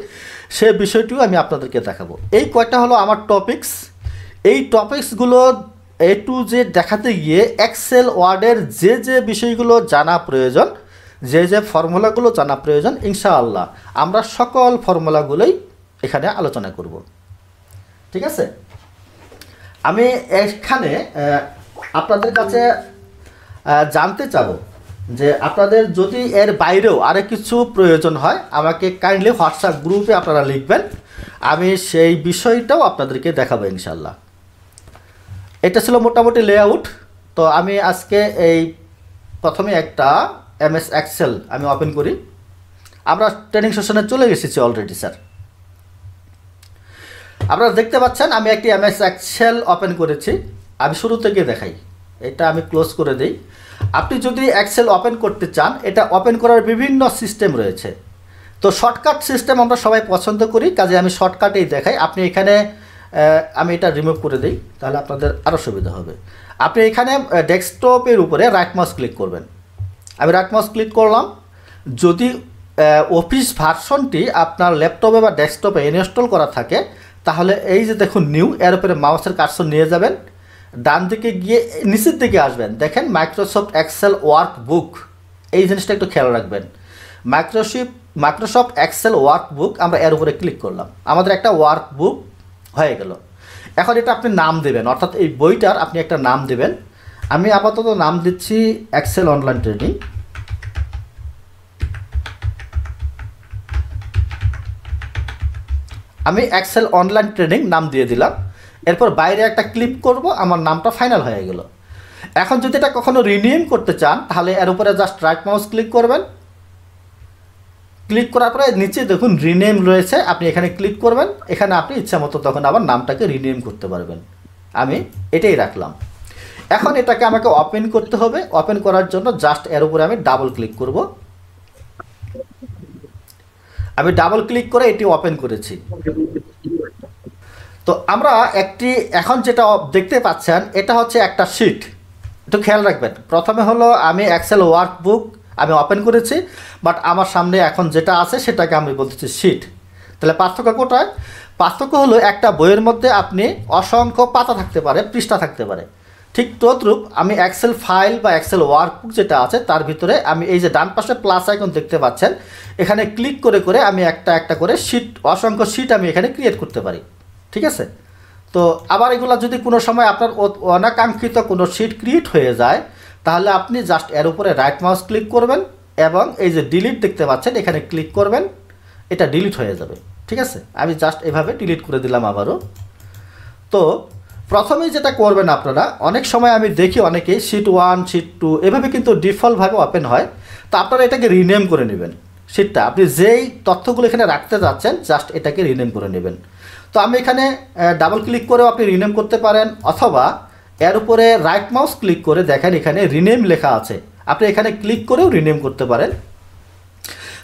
সে বিষয়টিও আমি আপনাদেরকে দেখাবো। এই কয়টা হলো আমার টপিকস। এই টপিকসগুলো A to Z দেখাতে গিয়ে এক্সেল ওয়ার্ডের যে যে বিষয়গুলো জানা প্রয়োজন, যে যে ফর্মুলাগুলো জানা প্রয়োজন, ইনশাআল্লাহ আমরা সকল ফর্মুলাগুলোই এখানে আলোচনা করব। ঠিক আছে, আমি এখানে আপনাদের কাছে জানতে চাবো যে আপনাদের যদি এর বাইরেও আরও কিছু প্রয়োজন হয় আমাকে কাইন্ডলি হোয়াটসঅ্যাপ গ্রুপে আপনারা লিখবেন, আমি সেই বিষয়টাও আপনাদেরকে দেখাবো ইনশাআল্লাহ। এটা ছিল মোটামুটি লেআউট। তো আমি আজকে এই প্রথমে একটা MS এক্সেল আমি ওপেন করি। আমরা ট্রেনিং সেশনে চলে এসেছি অলরেডি স্যার। আপনারা দেখতে পাচ্ছেন আমি একটি MS এক্সেল ওপেন করেছি। আমি শুরু থেকে দেখাই, এটা আমি ক্লোজ করে দিই। আপনি যদি এক্সেল ওপেন করতে চান, এটা ওপেন করার বিভিন্ন সিস্টেম রয়েছে। তো শর্টকাট সিস্টেম আমরা সবাই পছন্দ করি, কাজে আমি শর্টকাটেই দেখাই। আপনি এখানে আমি এটা রিমুভ করে দিই, তাহলে আপনাদের আরও সুবিধা হবে। আপনি এখানে ডেস্কটপের উপরে রাইট মাউস ক্লিক করবেন। আমি রাইট মাউস ক্লিক করলাম। যদি অফিস ভার্সনটি আপনার ল্যাপটপে বা ডেস্কটপে ইনস্টল করা থাকে তাহলে এই যে দেখুন নিউ, এর উপরে মাউসের কার্সর নিয়ে যাবেন, ডান দিকে গিয়ে নিচের দিকে আসবেন, দেখেন মাইক্রোসফট এক্সেল ওয়ার্কবুক। এই জিনিসটা একটু খেয়াল রাখবেন। মাইক্রোসফট এক্সেল ওয়ার্কবুক, আমরা এর উপরে ক্লিক করলাম, আমাদের একটা ওয়ার্কবুক হয়ে গেল। এখন এটা আপনি নাম দেবেন, অর্থাৎ এই বইটার আপনি একটা নাম দেবেন। আমি আপাতত নাম দিচ্ছি এক্সেল অনলাইন ট্রেনিং। আমি এক্সেল অনলাইন ট্রেনিং নাম দিয়ে দিলাম। এরপর বাইরে একটা ক্লিক করব, আমার নামটা ফাইনাল হয়ে গেল। এখন যদি এটা কখনো রিনেম করতে চান তাহলে এর উপরে জাস্ট রাইট মাউস ক্লিক করবেন। ক্লিক করার পরে নিচে দেখুন রিনেম রয়েছে, আপনি এখানে ক্লিক করবেন। এখানে আপনি ইচ্ছা মতো তখন আবার নামটাকে রিনেম করতে পারবেন। আমি এটাই রাখলাম। এখন এটাকে আমাকে ওপেন করতে হবে। ওপেন করার জন্য জাস্ট এর উপরে আমি ডাবল ক্লিক করব। আমি ডাবল ক্লিক করে এটি ওপেন করেছি। তো আমরা একটি এখন যেটা দেখতে পাচ্ছেন এটা হচ্ছে একটা শিট। একটু খেয়াল রাখবেন, প্রথমে হলো আমি এক্সেল ওয়ার্কবুক আমি ওপেন করেছি, বাট আমার সামনে এখন যেটা আছে সেটাকে আমি বলতেছি শিট। তাহলে পার্থক্য কোথায়? পার্থক্য হলো একটা বইয়ের মধ্যে আপনি অসংখ্য পাতা থাকতে পারে, পৃষ্ঠা থাকতে পারে, ঠিক তদ্রূপ আমি এক্সেল ফাইল বা এক্সেল ওয়ার্কবুক যেটা আছে তার ভিতরে আমি এই যে ডান পাশে প্লাস আইকন দেখতে পাচ্ছেন, এখানে ক্লিক করে করে আমি একটা একটা করে শিট, অসংখ্য শিট আমি এখানে ক্রিয়েট করতে পারি। ঠিক আছে, তো আবার এগুলো যদি কোনো সময় আপনার অনাকাঙ্ক্ষিত কোনো শিট ক্রিয়েট হয়ে যায় তাহলে আপনি জাস্ট এর উপরে রাইট মাউস ক্লিক করবেন এবং এই যে ডিলিট দেখতে পাচ্ছেন এখানে ক্লিক করবেন, এটা ডিলিট হয়ে যাবে। ঠিক আছে, আমি জাস্ট এভাবে ডিলিট করে দিলাম আবারও। তো প্রথমেই যেটা করবেন আপনারা, অনেক সময় আমি দেখি অনেকেই শিট 1 শিট 2 এভাবে কিন্তু ডিফল্টভাবে ওপেন হয়। তো আপনারা এটাকে রিনেম করে নেবেন। শিটটা আপনি যেই তথ্যগুলো এখানে রাখতে যাচ্ছেন জাস্ট এটাকে রিনেম করে নেবেন। তো আমি এখানে ডাবল ক্লিক করেও আপনি রিনেম করতে পারেন, অথবা এর উপরে রাইট মাউস ক্লিক করে দেখেন এখানে রিনেম লেখা আছে, আপনি এখানে ক্লিক করেও রিনেম করতে পারেন।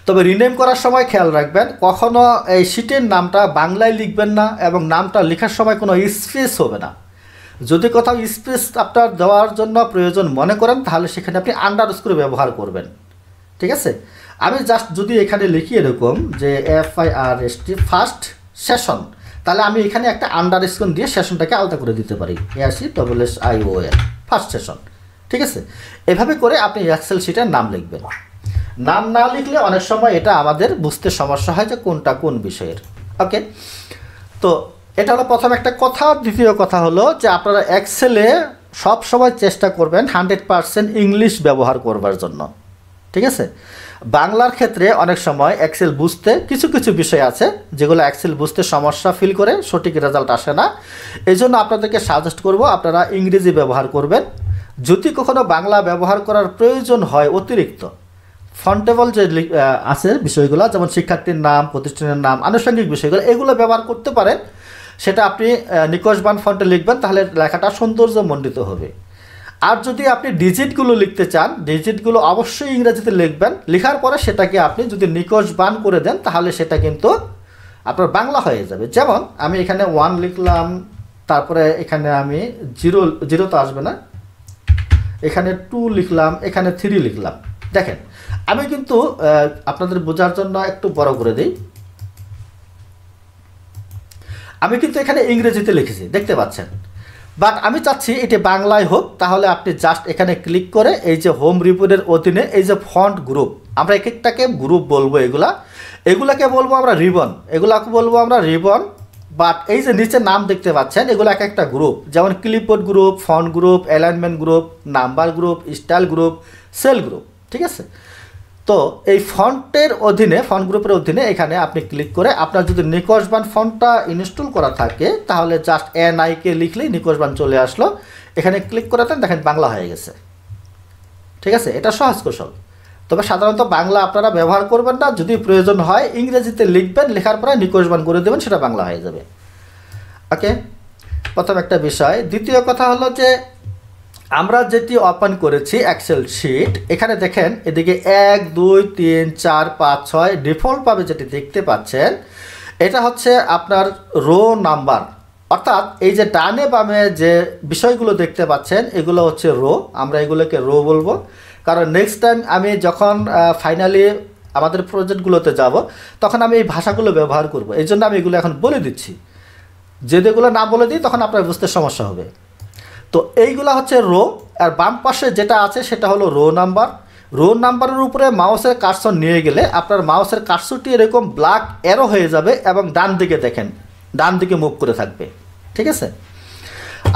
তবে রিনেম করার সময় খেয়াল রাখবেন কখনো এই শিটের নামটা বাংলায় লিখবেন না এবং নামটা লেখার সময় কোনো স্পেস হবে না। যদি কোথাও স্পেস আপনার দেওয়ার জন্য প্রয়োজন মনে করেন তাহলে সেখানে আপনি আন্ডারস্কোর ব্যবহার করবেন, ঠিক আছে। আমি জাস্ট যদি এখানে লিখি এরকম যে FIRST ফার্স্ট সেশন, তাহলে আমি এখানে একটা আন্ডারস্কোর দিয়ে সেশনটাকে আলাদা করে দিতে পারি, SESSION ফার্স্ট সেশন, ঠিক আছে। এভাবে করে আপনি এক্সেল শিটের নাম লিখবেন। নাম না লিখলে অনেক সময় এটা আমাদের বুঝতে সমস্যা হয় যে কোনটা কোন বিষয়ের। ওকে, তো এটা হলো প্রথম একটা কথা। দ্বিতীয় কথা হলো যে আপনারা এক্সেলে সব সময় চেষ্টা করবেন 100% ইংলিশ ব্যবহার করবার জন্য, ঠিক আছে। বাংলার ক্ষেত্রে অনেক সময় এক্সেল বুঝতে কিছু কিছু বিষয় আছে যেগুলো এক্সেল বুঝতে সমস্যা ফিল করে, সঠিক রেজাল্ট আসে না। এই জন্য আপনাদেরকে সাজেস্ট করব আপনারা ইংরেজি ব্যবহার করবেন। যদি কখনো বাংলা ব্যবহার করার প্রয়োজন হয় অতিরিক্ত ফন্টেবল যে আছে বিষয়গুলো, যেমন শিক্ষার্থীর নাম, প্রতিষ্ঠানের নাম, আনুষঙ্গিক বিষয়গুলো, এগুলো ব্যবহার করতে পারেন। সেটা আপনি নিকষবান ফন্টে লিখবেন, তাহলে লেখাটা সৌন্দর্যমণ্ডিত হবে। আর যদি আপনি ডিজিটগুলো লিখতে চান, ডিজিটগুলো অবশ্যই ইংরেজিতে লিখবেন। লেখার পরে সেটাকে আপনি যদি নিকষবান করে দেন তাহলে সেটা কিন্তু আপনার বাংলা হয়ে যাবে। যেমন আমি এখানে 1 লিখলাম, তারপরে এখানে আমি 0 তো আসবে না, এখানে 2 লিখলাম, এখানে 3 লিখলাম। দেখেন আমি কিন্তু আপনাদের বোঝার জন্য একটু বড় করে দিই, আমি কিন্তু এখানে ইংরেজিতে লিখেছি, দেখতে পাচ্ছেন। বাট আমি চাচ্ছি এটি বাংলায় হোক, তাহলে আপনি জাস্ট এখানে ক্লিক করে এই যে হোম রিপোর্টের অধীনে এই যে ফন্ট গ্রুপ, আমরা এক একটাকে গ্রুপ বলবো, এগুলাকে বলবো আমরা রিবন, এগুলাকে বলবো আমরা রিবন। বাট এই যে নিচে নাম দেখতে পাচ্ছেন এগুলো এক একটা গ্রুপ, যেমন clipboard group, font group, alignment group, number group, style group, cell group, ঠিক আছে। তো এই ফন্টের অধীনে, ফন্ট গ্রুপের অধীনে এখানে আপনি ক্লিক করে আপনার যদি নিকষবান ফন্টটা ইনস্টল করা থাকে তাহলে জাস্ট NIK লিখলেই নিকষবান চলে আসলো। এখানে ক্লিক করে দেন, দেখেন বাংলা হয়ে গেছে, ঠিক আছে। এটা সহজ কৌশল। তবে সাধারণত বাংলা আপনারা ব্যবহার করবেন না, যদি প্রয়োজন হয় ইংরেজিতে লিখবেন, লেখার পরে নিকষবান করে দেবেন, সেটা বাংলা হয়ে যাবে। ওকে, প্রথম একটা বিষয়। দ্বিতীয় কথা হলো যে আমরা যেটি ওপেন করেছি এক্সেল শিট, এখানে দেখেন এদিকে 1 2 3 4 5 6 ডিফল্টভাবে যেটি দেখতে পাচ্ছেন এটা হচ্ছে আপনার রো নাম্বার, অর্থাৎ এই যে ডানে বামে যে বিষয়গুলো দেখতে পাচ্ছেন এগুলো হচ্ছে রো। আমরা এগুলোকে রো বলবো, কারণ নেক্সট টাইম আমি যখন ফাইনালি আমাদের প্রজেক্টগুলোতে যাব তখন আমি এই ভাষাগুলো ব্যবহার করব, এই জন্য আমি এগুলো এখন বলে দিচ্ছি। যদি এগুলো না বলে দিই তখন আপনার বুঝতে সমস্যা হবে। তো এইগুলো হচ্ছে রো, আর বাম পাশে যেটা আছে সেটা হলো রো নাম্বার। রো নাম্বারের উপরে মাউসের কার্সর নিয়ে গেলে আপনার মাউসের কার্সরটি এরকম ব্ল্যাক অ্যারো হয়ে যাবে এবং ডান দিকে দেখেন, ডান দিকে মুভ করে থাকবে, ঠিক আছে।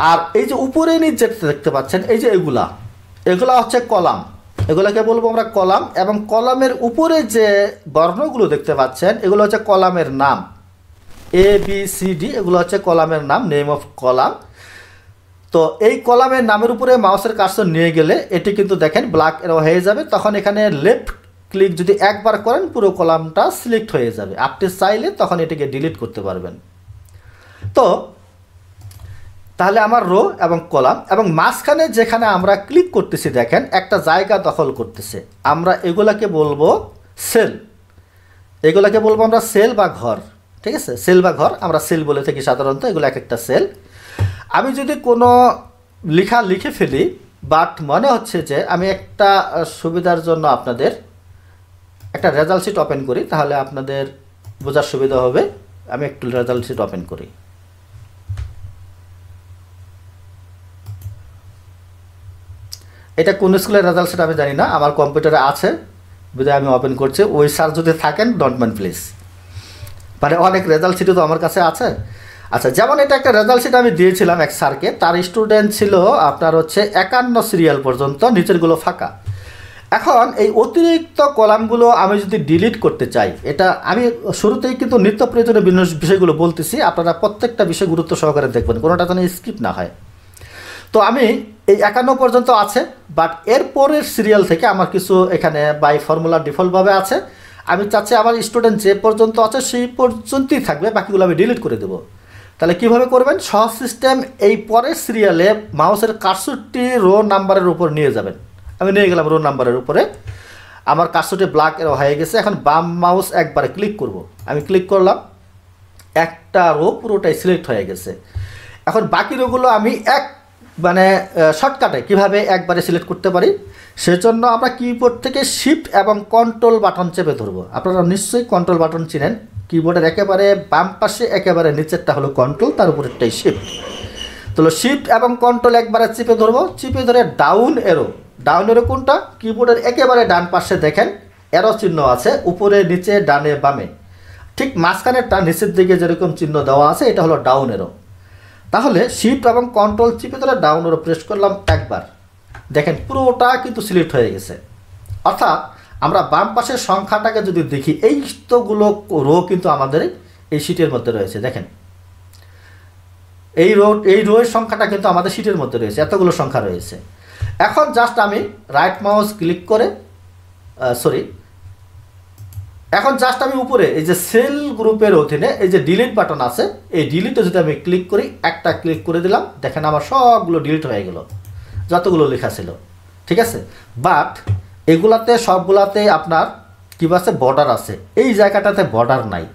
আর এই যে উপরে নিচে দেখতে পাচ্ছেন এই যে এগুলা হচ্ছে কলাম, এগুলোকে বলবো আমরা কলাম। এবং কলামের উপরে যে বর্ণগুলো দেখতে পাচ্ছেন এগুলো হচ্ছে কলামের নাম, ABCD, এগুলো হচ্ছে কলামের নাম, নেম অফ কলাম। তো এই কলামের নামের উপরে মাউসের কার্সর নিয়ে গেলে এটি কিন্তু দেখেন ব্ল্যাক এরো হয়ে যাবে। তখন এখানে লেফট ক্লিক যদি একবার করেন পুরো কলামটা সিলেক্ট হয়ে যাবে। আপনি চাইলে তখন এটিকে ডিলিট করতে পারবেন। তো তাহলে আমার রো এবং কলাম, এবং মাঝখানে যেখানে আমরা ক্লিক করতেছি দেখেন একটা জায়গা দখল করতেছে, আমরা এগুলাকে বলবো সেল, এগুলাকে বলবো আমরা সেল বা ঘর, ঠিক আছে। সেল বা ঘর আমরা সেল বলে থাকি সাধারণত, এগুলো এক একটা সেল। আমি যদি কোনো লেখা লিখে ফেলি বাট মনে হচ্ছে যে আমি একটা সুবিধার জন্য আপনাদের একটা রেজাল্ট শিট ওপেন করি, তাহলে আপনাদের বোঝার সুবিধা হবে। আমি একটু রেজাল্ট শিট ওপেন করি। এটা কোন স্কুলের রেজাল্ট শিট আমি জানি না, আমার কম্পিউটারে আছে বিধায় আমি ওপেন করছি। ওই স্যার যদি থাকেন ডোন্ট মাইন্ড প্লিজ, মানে অনেক রেজাল্ট শিটও তো আমার কাছে আছে। আচ্ছা, যেমন এটা একটা রেজাল্ট শিট আমি দিয়েছিলাম এক স্যারকে, তার স্টুডেন্ট ছিল আপনার হচ্ছে 51 সিরিয়াল পর্যন্ত, নিচেরগুলো ফাঁকা। এখন এই অতিরিক্ত কলামগুলো আমি যদি ডিলিট করতে চাই, এটা আমি শুরুতেই কিন্তু নিত্য প্রয়োজনীয় বিষয়গুলো বলতেছি, আপনারা প্রত্যেকটা বিষয় গুরুত্ব সহকারে দেখবেন, কোনোটা যেন স্কিপ না হয়। তো আমি এই 51 পর্যন্ত আছে, বাট এরপরের সিরিয়াল থেকে আমার কিছু এখানে বাই ফর্মুলা ডিফল্টভাবে আছে। আমি চাচ্ছি আমার স্টুডেন্ট যে পর্যন্ত আছে সেই পর্যন্তই থাকবে, বাকিগুলো আমি ডিলিট করে দেবো। তাহলে কিভাবে করবেন? সহজ সিস্টেম, এই পরের সিরিয়ালে মাউসের কার্সরটি রো নাম্বারের উপর নিয়ে যাবেন। আমি নিয়ে গেলাম রো নাম্বারের উপরে, আমার কার্সরটি ব্ল্যাক এরো হয়ে গেছে। এখন বাম মাউস একবারে ক্লিক করব, আমি ক্লিক করলাম, একটা রো পুরোটাই সিলেক্ট হয়ে গেছে। এখন বাকি রোগুলো আমি মানে শর্টকাটে কিভাবে একবারে সিলেক্ট করতে পারি, সেজন্য আমরা কিবোর্ড থেকে শিফট এবং কন্ট্রোল বাটন চেপে ধরবো। আপনারা নিশ্চয়ই কন্ট্রোল বাটন চিনেন, কিবোর্ডের একেবারে বাম পাশে একেবারে নিচেরটা হলো কন্ট্রোল, তার উপরেরটাই শিফট। তো শিফট এবং কন্ট্রোল একবারে চেপে ধরবো, চেপে ধরে ডাউন এরো কোনটা, কিবোর্ডের একেবারে ডান পাশে দেখেন এরো চিহ্ন আছে, উপরে নিচে ডানে বামে, ঠিক মাঝখানেরটা নিচের দিকে যেরকম চিহ্ন দেওয়া আছে এটা হলো ডাউন এরো। তাহলে শিফট এবং কন্ট্রোল চেপে ধরে ডাউন এরো প্রেস করলাম একবার, দেখেন পুরোটা কিন্তু সিলেক্ট হয়ে গেছে। অর্থাৎ আমরা বাম পাশের সংখ্যাটাকে যদি দেখি, এই তোগুলো রো কিন্তু আমাদের এই শিটের মধ্যে রয়েছে। দেখেন এই রোয়ের সংখ্যাটা কিন্তু আমাদের শিটের মধ্যে রয়েছে, এতগুলো সংখ্যা রয়েছে। এখন জাস্ট আমি রাইট মাউস ক্লিক করে এখন জাস্ট আমি উপরে এই যে সেল গ্রুপের অধীনে এই যে ডিলিট বাটন আছে, এই ডিলিটে যদি আমি ক্লিক করি, একটা ক্লিক করে দিলাম, দেখেন আমার সবগুলো ডিলিট হয়ে গেল যতগুলো লেখা ছিল। ঠিক আছে, বাট এগুলাতে সবগুলাতে আপনার কী আছে, বর্ডার আছে, এই জায়গাটাতে বর্ডার নাই।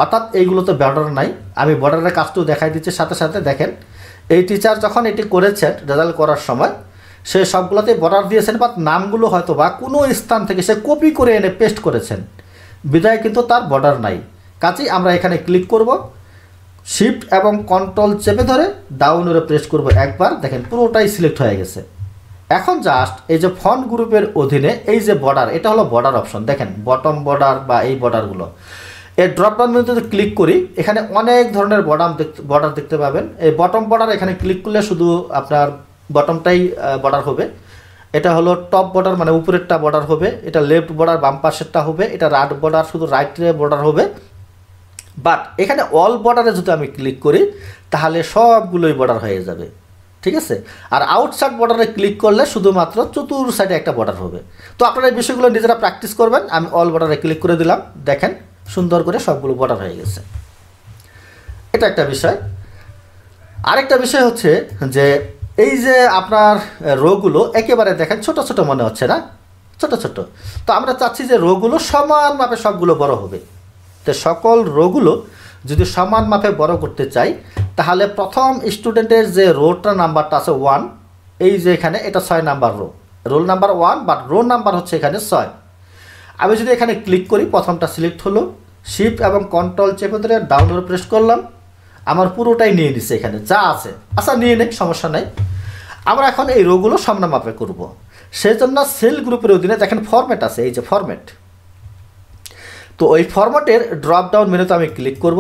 অর্থাৎ এইগুলোতে বর্ডার নাই। আমি বর্ডারের কাজটাও দেখাই দিচ্ছি সাথে সাথে। দেখেন এই টিচার যখন এটি করেছেন রেজাল্ট করার সময়, সে সবগুলোতে বর্ডার দিয়েছেন, বা নামগুলো হয়তো বা কোনো স্থান থেকে সে কপি করে এনে পেস্ট করেছেন, বিদায় কিন্তু তার বর্ডার নাই। কাজেই আমরা এখানে ক্লিক করব, শিফট এবং কন্ট্রোল চেপে ধরে ডাউন এরো প্রেস করব একবার, দেখেন পুরোটাই সিলেক্ট হয়ে গেছে। এখন জাস্ট এই যে ফন্ট গ্রুপের অধীনে এই যে বর্ডার, এটা হলো বর্ডার অপশন, দেখেন বটম বর্ডার বা এই বর্ডারগুলো, এই ড্রপডাউন মেনুতে যদি ক্লিক করি, এখানে অনেক ধরনের বর্ডার দেখতে পাবেন। এই বটম বর্ডার এখানে ক্লিক করলে শুধু আপনার বটমটাই বর্ডার হবে। এটা হলো টপ বর্ডার, মানে উপরেরটা বর্ডার হবে, এটা লেফট বর্ডার বাম পাশেরটা হবে, এটা রাইট বর্ডার শুধু রাইটে বর্ডার হবে। বাট এখানে অল বর্ডারে যদি আমি ক্লিক করি তাহলে সবগুলোই বর্ডার হয়ে যাবে। ঠিক আছে, আর আউটসাইড বর্ডারে ক্লিক করলে শুধুমাত্র চতুর সাইডে একটা বর্ডার হবে। তো আপনারা এই বিষয়গুলো নিজেরা প্র্যাকটিস করবেন। আমি অল বর্ডারে ক্লিক করে দিলাম, দেখেন সুন্দর করে সবগুলো বর্ডার হয়ে গেছে। এটা একটা বিষয়। আরেকটা বিষয় হচ্ছে যে এই যে আপনার রোগুলো একেবারে দেখেন ছোট ছোট মনে হচ্ছে না, ছোট ছোট। তো আমরা চাচ্ছি যে রোগুলো সমান মাপে সবগুলো বড় হবে। তো সকল রোগুলো যদি সমান মাপে বড় করতে চাই, তাহলে প্রথম স্টুডেন্টের যে রোটার নাম্বারটা আছে 1, এই যে এখানে এটা 6 number roll number 1, but rho number হচ্ছে এখানে 6। আমি যদি এখানে ক্লিক করি, প্রথমটা সিলেক্ট হলো, শিফট এবং কন্ট্রোল চেপে ধরে ডাউন এরো প্রেস করলাম, আমার পুরোটাই নিয়ে নিচ্ছে এখানে যা আছে। আচ্ছা নিয়ে নেই, সমস্যা নাই। আমরা এখন এই রোগুলো সমান মাপে করব। সেই জন্য সেল গ্রুপের অধীনে দেখেন ফরম্যাট আছে, এই যে ফরম্যাট। তো ওই ফরম্যাটের ড্রপ ডাউন মেনুতে আমি ক্লিক করব।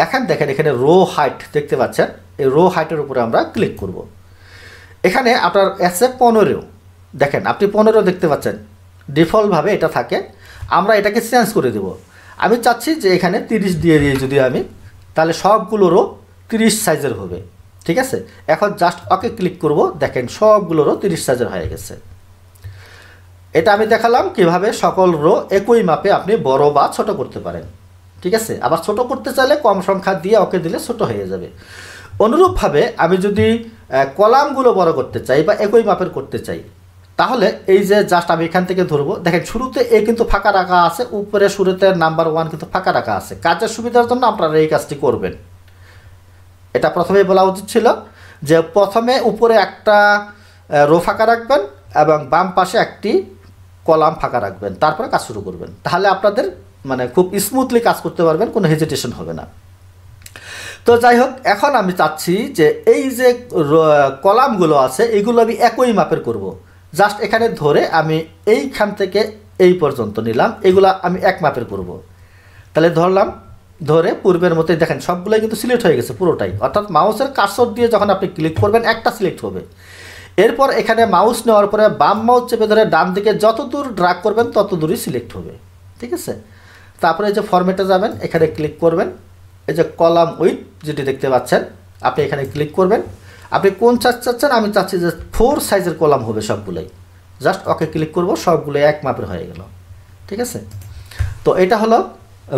এখন দেখেন এখানে রো হাইট দেখতে পাচ্ছেন, এই রো হাইটের উপরে আমরা ক্লিক করব। এখানে আপনার এসে 15, দেখেন আপনি 15 দেখতে পাচ্ছেন, ডিফল্টভাবে এটা থাকে। আমরা এটাকে চেঞ্জ করে দেব। আমি চাচ্ছি যে এখানে 30 দিয়ে যদি আমি, তাহলে সবগুলোরও 30 সাইজের হবে। ঠিক আছে, এখন জাস্ট ওকে ক্লিক করব, দেখেন সবগুলোরও 30 সাইজের হয়ে গেছে। এটা আমি দেখালাম কিভাবে সকল রো একই মাপে আপনি বড় বা ছোট করতে পারেন। ঠিক আছে, আবার ছোট করতে চাইলে কম সংখ্যা দিয়ে ওকে দিলে ছোট হয়ে যাবে। অনুরূপভাবে আমি যদি কলামগুলো বড় করতে চাই বা একই মাপের করতে চাই, তাহলে এই যে জাস্ট আমি এখান থেকে ধরবো, দেখেন শুরুতে এ কিন্তু ফাঁকা রাখা আছে, উপরে শুরুতে নাম্বার 1 কিন্তু ফাঁকা রাখা আছে। কাজের সুবিধার জন্য আপনারা এই কাজটি করবেন। এটা প্রথমে বলা উচিত ছিল যে প্রথমে উপরে একটা রো ফাঁকা রাখবেন এবং বাম পাশে একটি কলাম ফাঁকা রাখবেন, তারপরে কাজ শুরু করবেন। তাহলে আপনাদের মানে খুব স্মুথলি কাজ করতে পারবেন, কোনো হেজিটেশন হবে না। তো যাই হোক, এখন আমি চাচ্ছি যে এই যে কলামগুলো আছে এইগুলো আমি একই মাপের করব। জাস্ট এখানে ধরে আমি এইখান থেকে এই পর্যন্ত নিলাম, এগুলা আমি এক মাপের করব। তাহলে ধরলাম, ধরে পূর্বের মতোই দেখেন সবগুলোই কিন্তু সিলেক্ট হয়ে গেছে পুরোটাই। অর্থাৎ মাউসের কার্সর দিয়ে যখন আপনি ক্লিক করবেন একটা সিলেক্ট হবে। এরপর এখানে মাউস নেওয়ার পরে বাম মাউস চেপে ধরে ডান দিকে যত দূর ড্র্যাগ করবেন তত দূরই সিলেক্ট হবে। ঠিক আছে, তারপরে এই যে ফরম্যাটে যাবেন, এখানে ক্লিক করবেন, এই যে কলাম উইথ যেটি দেখতে পাচ্ছেন আপনি এখানে ক্লিক করবেন। আপনি কোন সাইজ চাচ্ছেন, আমি চাচ্ছি যে 4 সাইজের কলাম হবে সবগুলোই। জাস্ট ওকে ক্লিক করব, সবগুলো এক মাপের হয়ে গেল। ঠিক আছে, তো এটা হলো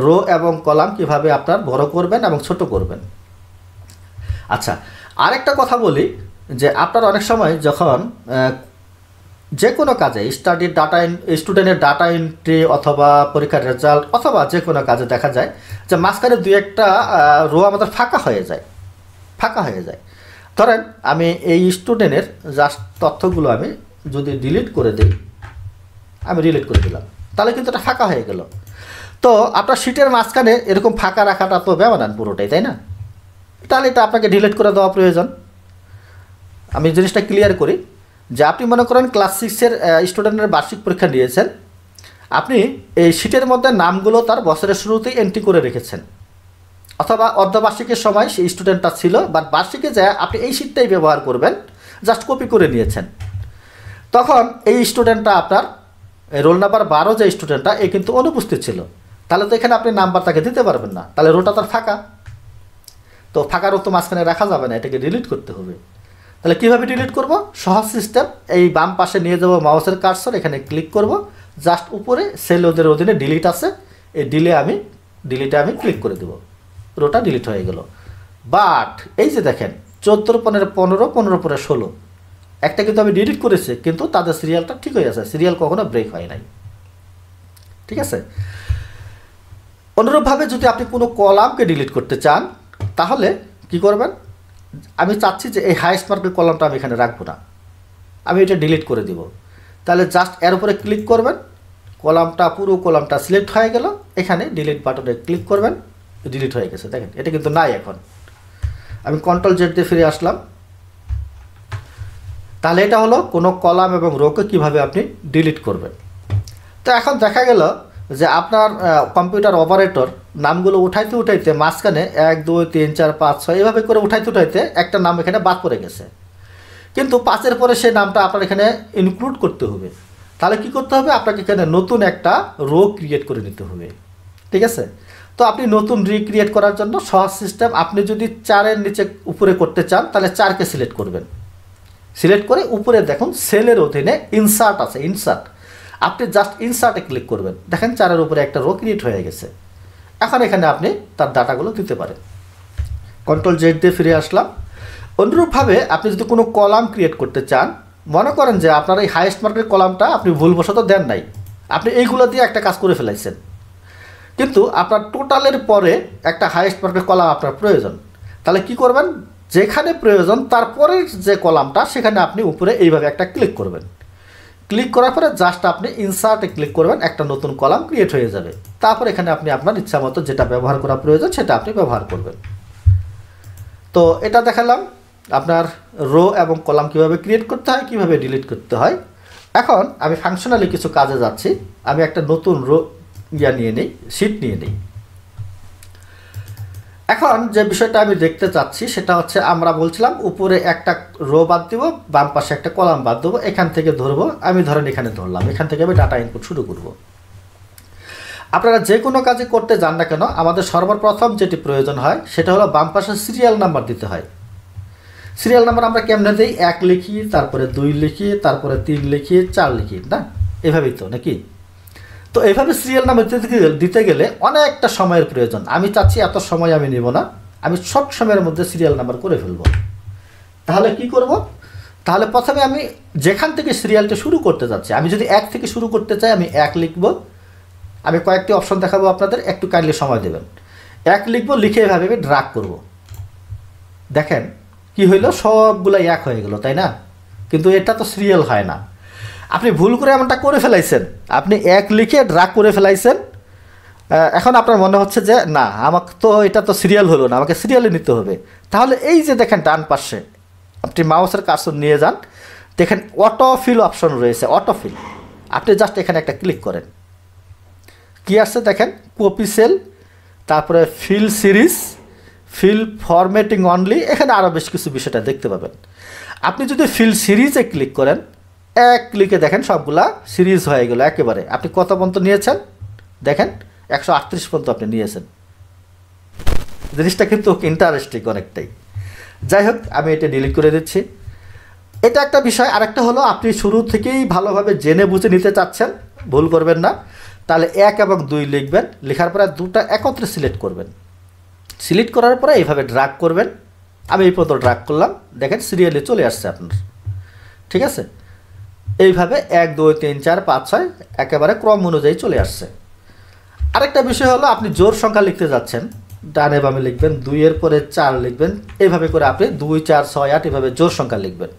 রো এবং কলাম কিভাবে আপনার বড় করবেন এবং ছোট করবেন। আচ্ছা, আরেকটা কথা বলি যে আপনার অনেক সময় যখন যে কোনো কাজে স্টুডেন্টের ডাটা এন্ট্রি অথবা পরীক্ষার রেজাল্ট অথবা যে কোনো কাজে দেখা যায় যে মাঝখানে 2-1টা রো আমাদের ফাঁকা হয়ে যায়। ফাঁকা হয়ে যায়। ধরেন আমি এই স্টুডেন্টের জাস্ট তথ্যগুলো আমি যদি ডিলিট করে দিই, আমি ডিলিট করে দিলাম, তাহলে কিন্তু এটা ফাঁকা হয়ে গেল। তো আপনার শিটের মাঝখানে এরকম ফাঁকা রাখাটা তো বেমানান পুরোটাই, তাই না? তাহলে এটা আপনাকে ডিলিট করে দেওয়া প্রয়োজন। আমি জিনিসটা ক্লিয়ার করি যে আপনি মনে করেন ক্লাস 6-এর স্টুডেন্টের বার্ষিক পরীক্ষা নিয়েছেন, আপনি এই শিটের মধ্যে নামগুলো তার বছরের শুরুতেই এন্ট্রি করে রেখেছেন, অথবা অর্ধবার্ষিকের সময় সেই স্টুডেন্টটা ছিল, বাট বার্ষিকে যায় আপনি এই শিটটাই ব্যবহার করবেন, জাস্ট কপি করে নিয়েছেন। তখন এই স্টুডেন্টটা আপনার রোল নাম্বার 12 যে স্টুডেন্টটা এ কিন্তু অনুপস্থিত ছিল, তাহলে তো এখানে আপনি নাম্বার তাকে দিতে পারবেন না, তাহলে রোটা তার ফাঁকা। তো ফাঁকা রো তো মাঝখানে রাখা যাবে না, এটাকে ডিলিট করতে হবে। তাহলে কীভাবে ডিলিট করব? সহজ সিস্টেম, এই বাম পাশে নিয়ে যাব মাউসের কার্সর, এখানে ক্লিক করব, জাস্ট উপরে সেল ওদের অধীনে ডিলিট আছে, এই ডিলিটে আমি ক্লিক করে দেব, রোটা ডিলিট হয়ে গেল। বাট এই যে দেখেন 14 পরে 15, 15 পরে 16, একটা কিন্তু আমি ডিলিট করেছি, কিন্তু তাদের সিরিয়ালটা ঠিক হয়ে আছে, সিরিয়াল কখনো ব্রেক হয় নাই। ঠিক আছে? অনুরূপভাবে যদি আপনি কোনো কলামকে ডিলিট করতে চান, তাহলে কি করবেন? আমি চাচ্ছি যে এই হাইয়েস্ট মার্কের কলামটা আমি এখানে রাখবো না, আমি এটা ডিলিট করে দিব। তাহলে জাস্ট এর উপরে ক্লিক করবেন, পুরো কলামটা সিলেক্ট হয়ে গেল, এখানে ডিলিট বাটনে ক্লিক করবেন, ডিলিট হয়ে গেছে। দেখেন এটা কিন্তু নাই এখন। আমি Ctrl+Z দিয়ে ফিরে আসলাম। তাহলে এটা হলো কোনো কলাম এবং রোকে কীভাবে আপনি ডিলিট করবেন। তো এখন দেখা গেল যে আপনার কম্পিউটার অপারেটর নামগুলো উঠাইতে মাঝখানে 1 2 3 4 5 6 এভাবে করে উঠাইতে একটা নাম এখানে বাদ পড়ে গেছে, কিন্তু 5-এর পরে সেই নামটা আপনার এখানে ইনক্লুড করতে হবে। তাহলে কি করতে হবে? আপনাকে এখানে নতুন একটা রো ক্রিয়েট করে নিতে হবে। ঠিক আছে? তো আপনি নতুন রিক্রিয়েট করার জন্য সহজ সিস্টেম, আপনি যদি 4-এর নিচে উপরে করতে চান তাহলে 4কে সিলেক্ট করবেন, সিলেক্ট করে উপরে দেখুন সেলের অধীনে ইনসার্ট আছে, ইনসার্ট, আপনি জাস্ট ইনসার্টে ক্লিক করবেন, দেখেন 4-এর উপরে একটা রো ক্রিয়েট হয়ে গেছে। এখন এখানে আপনি তার ডাটাগুলো দিতে পারেন। Ctrl+Z দিয়ে ফিরে আসলাম। অনুরূপভাবে আপনি যদি কোনো কলাম ক্রিয়েট করতে চান, মনে করেন যে আপনার এই হাইয়েস্ট মার্কের কলামটা আপনি ভুলবশত দেন নাই, আপনি এইগুলো দিয়ে একটা কাজ করে ফেলাইছেন, কিন্তু আপনার টোটালের পরে একটা হাইয়েস্ট মার্কের কলাম আপনার প্রয়োজন। তাহলে কি করবেন? যেখানে প্রয়োজন তারপরের যে কলামটা সেখানে আপনি উপরে এইভাবে একটা ক্লিক করবেন, ক্লিক করার পরে জাস্ট আপনি ইনসার্টে ক্লিক করবেন, একটা নতুন কলাম ক্রিয়েট হয়ে যাবে। তারপর এখানে আপনি আপনার ইচ্ছা মতো যেটা ব্যবহার করা প্রয়োজন সেটা আপনি ব্যবহার করবেন। তো এটা দেখালাম আপনার রো এবং কলাম কিভাবে ক্রিয়েট করতে হয়, কিভাবে ডিলিট করতে হয়। এখন আমি ফাংশনালি কিছু কাজে যাচ্ছি। আমি একটা নতুন রো নিয়ে নিই, শিট নিয়ে নিই। এখন যে বিষয়টা আমি দেখতে চাচ্ছি সেটা হচ্ছে, আমরা বলছিলাম উপরে একটা রো বাদ দিব, বাম পাশে একটা কলাম বাদ দেবো, এখান থেকে ধরবো। আমি ধরেন এখানে ধরলাম, এখান থেকে আমি ডাটা ইনপুট শুরু করব। আপনারা যে কোনো কাজে করতে যান না কেন, আমাদের সর্বপ্রথম যেটি প্রয়োজন হয় সেটা হলো বাম পাশে সিরিয়াল নাম্বার দিতে হয়। সিরিয়াল নাম্বার আমরা কেমনে দিই? 1 লিখি, তারপরে 2 লিখি, তারপরে 3 লিখি, 4 লিখি, না? এভাবেই তো নাকি? তো এইভাবে সিরিয়াল নাম্বার দিতে গেলে অনেকটা সময়ের প্রয়োজন। আমি চাচ্ছি এত সময় আমি নেব না, আমি সব সময়ের মধ্যে সিরিয়াল নাম্বার করে ফেলবো। তাহলে কি করব? তাহলে প্রথমে আমি যেখান থেকে সিরিয়ালটা শুরু করতে যাচ্ছি, আমি যদি 1 থেকে শুরু করতে চাই আমি 1 লিখব। আমি কয়েকটি অপশন দেখাবো আপনাদের, একটু কাইন্ডলি সময় দেবেন। 1 লিখব, লিখে এভাবে আমি ড্রাগ করব। দেখেন কি হইলো, সবগুলো 1 হয়ে গেল, তাই না? কিন্তু এটা তো সিরিয়াল হয় না। আপনি ভুল করে এমনটা করে ফেলাইছেন, আপনি 1 লিখে ড্রাগ করে ফেলাইছেন। এখন আপনার মনে হচ্ছে যে না, আমাকে তো এটা তো সিরিয়াল হলো না, আমাকে সিরিয়ালে নিতে হবে। তাহলে এই যে দেখেন ডান পাশে আপনি মাউসের কার্সর নিয়ে যান, দেখেন অটোফিল অপশন রয়েছে, অটোফিল। আপনি জাস্ট এখানে একটা ক্লিক করেন, কি আসছে দেখেন, কপি সেল, তারপরে fill series, fill formatting only, এখানে আরও বেশ কিছু বিষয়টা দেখতে পাবেন। আপনি যদি ফিল সিরিজে ক্লিক করেন, 1 ক্লিকে দেখেন সবগুলা সিরিজ হয়ে গেল একেবারে। আপনি কত পর্যন্ত নিয়েছেন দেখেন, 138 পর্যন্ত আপনি নিয়েছেন। জিনিসটা কিন্তু ইন্টারেস্টিং অনেকটাই। যাই হোক, আমি এটা ডিলিট করে দিচ্ছি। এটা একটা বিষয়। আরেকটা হলো, আপনি শুরু থেকেই ভালোভাবে জেনে বুঝে নিতে চাচ্ছেন, ভুল করবেন না। তাহলে 1 এবং 2 লিখবেন, লেখার পরে 2টা একত্রে সিলেক্ট করবেন। সিলেক্ট করার পরে এইভাবে ড্রাগ করবেন। আমি এই পর্যন্ত ড্রাগ করলাম, দেখেন সিরিয়ালে চলে আসছে আপনার। ঠিক আছে? এইভাবে 1 2 3 4 5 6 একেবারে ক্রম অনুযায়ী চলে আসছে। আরেকটা বিষয় হলো, আপনি জোড় সংখ্যা লিখতে যাচ্ছেন, ডানে বামে লিখবেন, 2 এর পরে 4 লিখবেন, এইভাবে করে আপনি 2 4 6 8 এভাবে জোড় সংখ্যা লিখবেন।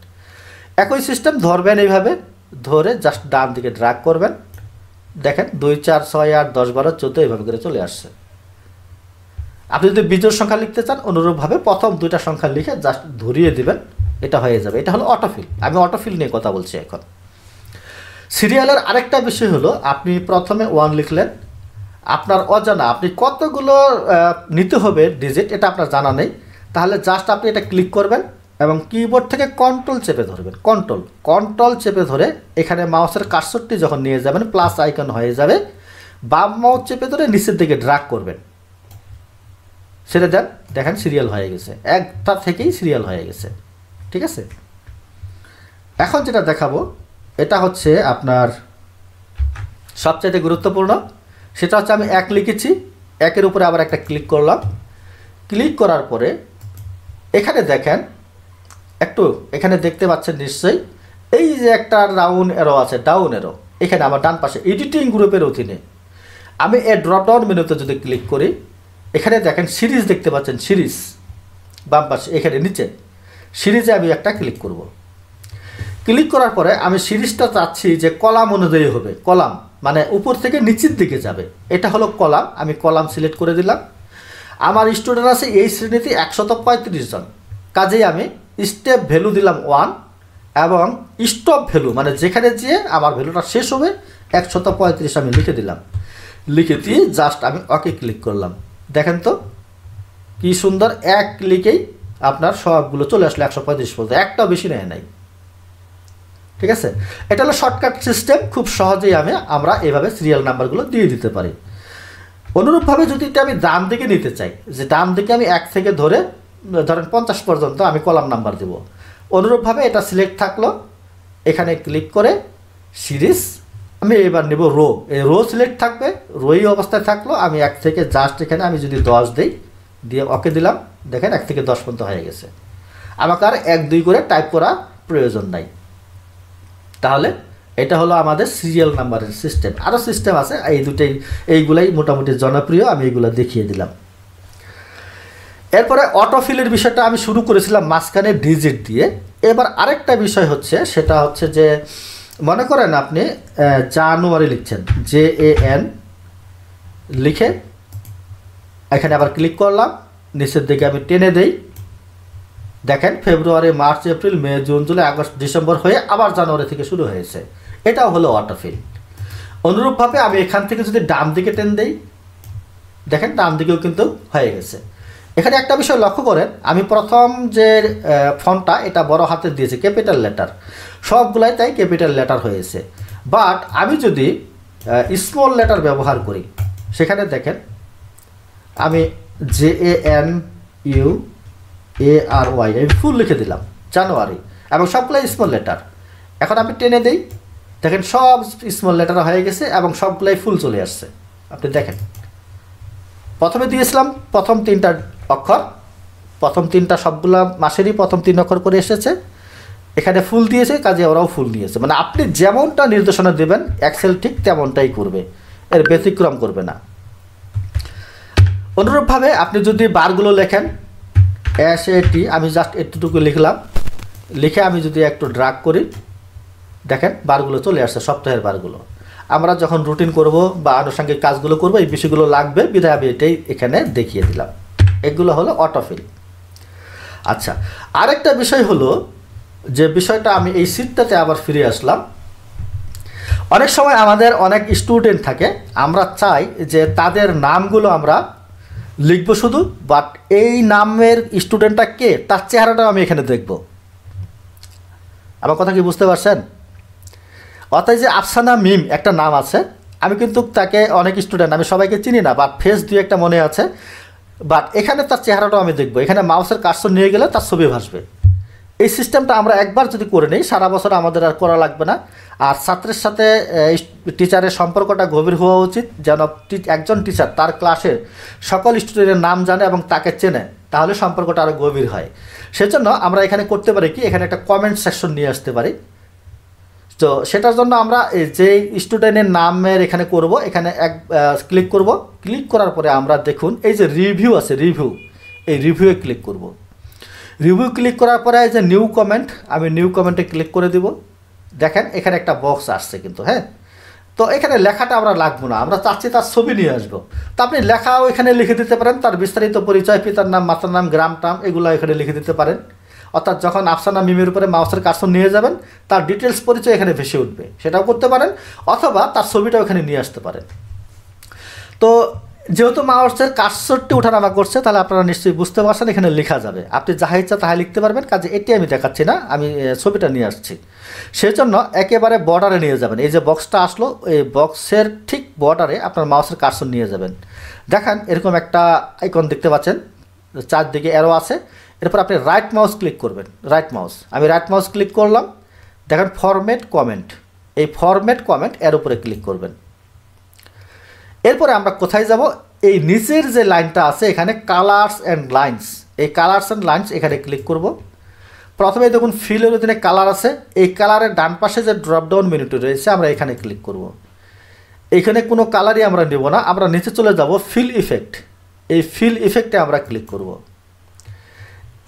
একই সিস্টেম ধরবেন, এইভাবে ধরে জাস্ট ডান দিকে ড্র্যাগ করবেন, দেখেন 2 4 6 8 10 12 14 এইভাবে করে চলে আসছে। আপনি যদি বিজোড় সংখ্যা লিখতে চান অনুরূপভাবে প্রথম 2টা সংখ্যা লিখে জাস্ট ধরিয়ে দিবেন, এটা হয়ে যাবে। এটা হলো অটোফিল। আমি অটোফিল নিয়ে কথা বলছি এখন। সিরিয়ালের আরেকটা বিষয় হলো আপনি প্রথমে 1 লিখলেন, আপনার অজানা আপনি কতগুলো নিতে হবে ডিজিট এটা আপনার জানা নেই, তাহলে জাস্ট আপনি এটা ক্লিক করবেন এবং কিবোর্ড থেকে কন্ট্রোল চেপে ধরবেন, কন্ট্রোল চেপে ধরে এখানে মাউসের কার্সরটি যখন নিয়ে যাবেন প্লাস আইকন হয়ে যাবে, বাম মাউস চেপে ধরে নিচের দিকে ড্র্যাগ করবেন, সেটা দেন, দেখেন সিরিয়াল হয়ে গেছে, একটা থেকেই সিরিয়াল হয়ে গেছে। ঠিক আছে, এখন যেটা দেখাবো এটা হচ্ছে আপনার সবচাইতে গুরুত্বপূর্ণ, সেটা হচ্ছে আমি 1 লিখেছি, 1-এর উপরে আবার একটা ক্লিক করলাম, ক্লিক করার পরে এখানে দেখেন একটু, এখানে দেখতে পাচ্ছেন নিশ্চয়ই এই যে একটা ডাউন এরো আছে, ডাউন এরো এখানে আমার ডান পাশে এডিটিং গ্রুপের অধীনে আমি এই ড্রপ ডাউন মেনুতে যদি ক্লিক করি, এখানে দেখেন সিরিজ দেখতে পাচ্ছেন, সিরিজ বাম পাশে এখানে নিচে সিরিজে আমি একটা ক্লিক করব। ক্লিক করার পরে আমি সিরিজটা চাচ্ছি যে কলাম অনুযায়ী হবে, কলাম মানে উপর থেকে নিচের দিকে যাবে, এটা হলো কলাম। আমি কলাম সিলেক্ট করে দিলাম। আমার স্টুডেন্ট আছে এই শ্রেণীতে 135 জন, কাজেই আমি স্টেপ ভ্যালু দিলাম 1 এবং স্টপ ভ্যালু মানে যেখানে যেয়ে আমার ভ্যালুটা শেষ হবে 135 আমি লিখে দিলাম। লিখে দিয়ে জাস্ট আমি ওকে ক্লিক করলাম। দেখেন তো কি সুন্দর, 1 ক্লিকেই আপনার সবগুলো চলে আসলো 135 পর্যন্ত, একটাও বেশি নেয় নাই। ঠিক আছে, এটা হলো শর্টকাট সিস্টেম, খুব সহজেই আমরা এভাবে সিরিয়াল নাম্বারগুলো দিয়ে দিতে পারি। অনুরূপভাবে যদি এটা আমি ডান দিকে নিতে চাই, যে ডান দিকে আমি 1 থেকে ধরেন 50 পর্যন্ত আমি কলাম নাম্বার দেব, অনুরূপভাবে এটা সিলেক্ট থাকলো, এখানে ক্লিক করে সিরিজ আমি এবার নেব রো, এই রো সিলেক্ট থাকবে, রোই অবস্থায় থাকলো। আমি 1 থেকে জাস্ট এখানে আমি যদি 10 দিই, দিয়ে ওকে দিলাম, দেখেন 1 থেকে 10 পর্যন্ত হয়ে গেছে। আমাকে আর 1 2 করে টাইপ করা প্রয়োজন নাই। তাহলে এটা হলো আমাদের সিরিয়াল নাম্বারের সিস্টেম। আরও সিস্টেম আছে, এইগুলাই মোটামুটি জনপ্রিয়, আমি এইগুলো দেখিয়ে দিলাম। এরপরে অটোফিলের বিষয়টা আমি শুরু করেছিলাম মাঝখানে ডিজিট দিয়ে। এবার আরেকটা বিষয় হচ্ছে, সেটা হচ্ছে যে মনে করেন আপনি জানুয়ারি লিখছেন, JAN লিখে এখানে আবার ক্লিক করলাম, নিচের দিকে আমি টেনে দেই, দেখেন February March April May June July August December হয়ে আবার জানুয়ারি থেকে শুরু হয়েছে, এটাও হলো অটোফিল। অনুরূপভাবে আমি এখান থেকে যদি ডান দিকে টেন দেই, দেখেন ডান দিকেও কিন্তু হয়ে গেছে। এখানে একটা বিষয় লক্ষ্য করেন, আমি প্রথম যে ফন্টটা এটা বড় হাতে দিয়েছি, ক্যাপিটাল লেটার, সবগুলাই তাই ক্যাপিটাল লেটার হয়েছে। বাট আমি যদি স্মল লেটার ব্যবহার করি, সেখানে দেখেন আমি JANUARY আমি ফুল লিখে দিলাম জানুয়ারি, এবং সবগুলাই স্মল লেটার। এখন আমি টেনে দিই, দেখেন সব স্মল লেটার হয়ে গেছে এবং সবগুলাই ফুল চলে আসছে। আপনি দেখেন প্রথমে দিয়েছিলাম প্রথম 3টা অক্ষর, প্রথম 3টা সবগুলা মাসেরই প্রথম 3 অক্ষর করে এসেছে, এখানে ফুল দিয়েছে, কাজে ওরাও ফুল নিয়েছে। মানে আপনি যেমনটা নির্দেশনা দেবেন এক্সেল ঠিক তেমনটাই করবে, এর ব্যতিক্রম করবে না। অনুরূপভাবে আপনি যদি বারগুলো লেখেন, SAT আমি জাস্ট এতটুকু লিখলাম, লিখে আমি যদি একটু ড্রাগ করি, দেখেন বারগুলো চলে আসছে, সপ্তাহের বারগুলো। আমরা যখন রুটিন করব বা আনুষঙ্গিক কাজগুলো করব, এই বিষয়গুলো লাগবে, বিধায় আমি এটাই এখানে দেখিয়ে দিলাম। এগুলো হলো অটোফিল। আচ্ছা, আরেকটা বিষয় হলো যে বিষয়টা আমি এই সিটটাতে আবার ফিরে আসলাম। অনেক সময় আমাদের অনেক স্টুডেন্ট থাকে, আমরা চাই যে তাদের নামগুলো আমরা লিখব শুধু, বাট এই নামের স্টুডেন্টটা কে তার চেহারাটাও আমি এখানে দেখব। আমার কথা কি বুঝতে পারছেন? অর্থাৎ যে আফসানা মিম একটা নাম আছে, আমি কিন্তু তাকে অনেক স্টুডেন্ট আমি সবাইকে চিনি না, বাট ফেস 2-1টা মনে আছে, বাট এখানে তার চেহারাটাও আমি দেখব। এখানে মাউসের কার্সর নিয়ে গেলে তার ছবি ভাসবে। এই সিস্টেমটা আমরা একবার যদি করে নিই, সারা বছর আমাদের আর করা লাগবে না। আর ছাত্রের সাথে টিচারের সম্পর্কটা গভীর হওয়া উচিত, যেন একজন টিচার তার ক্লাসের সকল স্টুডেন্টের নাম জানে এবং তাকে চেনে, তাহলে সম্পর্কটা আরও গভীর হয়। সেজন্য আমরা এখানে করতে পারি কি, এখানে একটা কমেন্ট সেকশন নিয়ে আসতে পারি, তো সেটার জন্য আমরা এই যে স্টুডেন্টের নামের এখানে করব, এখানে ক্লিক করব। ক্লিক করার পরে আমরা দেখুন এই যে রিভিউ আছে, রিভিউ, এই রিভিউয়ে ক্লিক করব। রিভিউ ক্লিক করার পরে এই যে নিউ কমেন্ট, আমি নিউ কমেন্টে ক্লিক করে দিব। দেখেন এখানে একটা বক্স আসছে কিন্তু, হ্যাঁ। তো এখানে লেখাটা আমরা লাগবো না, আমরা চাচ্ছি তার ছবি নিয়ে আসবো। তো আপনি লেখাও এখানে লিখে দিতে পারেন, তার বিস্তারিত পরিচয়, পিতার নাম, মাতার নাম, গ্রাম টাম, এগুলো এখানে লিখে দিতে পারেন। অর্থাৎ যখন আফসানা মিমের উপরে মাউসের কার্সর নিয়ে যাবেন তার ডিটেলস পরিচয় এখানে ভেসে উঠবে, সেটাও করতে পারেন, অথবা তার ছবিটাও এখানে নিয়ে আসতে পারেন। তো যেহেতু মাউসের কার্সরটি ওঠানামা করছে, তাহলে আপনারা নিশ্চয়ই বুঝতে পারছেন এখানে লেখা যাবে। আপনি যাহা ইচ্ছা তাহা লিখতে পারবেন, কাজে এটি আমি দেখাচ্ছি না, আমি ছবিটা নিয়ে আসছি। সেই জন্য একেবারে বর্ডারে নিয়ে যাবেন। এই যে বক্সটা আসলো, এই বক্সের ঠিক বর্ডারে আপনার মাউসের কার্সর নিয়ে যাবেন। দেখেন এরকম একটা আইকন দেখতে পাচ্ছেন, চারদিকে অ্যারো আছে। এরপর আপনি রাইট মাউস ক্লিক করবেন, রাইট মাউস, আমি রাইট মাউস ক্লিক করলাম। দেখেন ফরম্যাট কমেন্ট, এই ফরম্যাট কমেন্ট এর উপরে ক্লিক করবেন। এরপরে আমরা কোথায় যাব, এই নিচের যে লাইনটা আছে এখানে কালার্স অ্যান্ড লাইন্স, এই কালার্স অ্যান্ড লাইন্স এখানে ক্লিক করব। প্রথমে দেখুন ফিলের অধীনে কালার আছে, এই কালারের ডান পাশে যে ড্রপডাউন মেনুটি রয়েছে আমরা এখানে ক্লিক করব। এইখানে কোনো কালারই আমরা নেব না, আমরা নিচে চলে যাব ফিল ইফেক্ট, এই ফিল ইফেক্টে আমরা ক্লিক করব।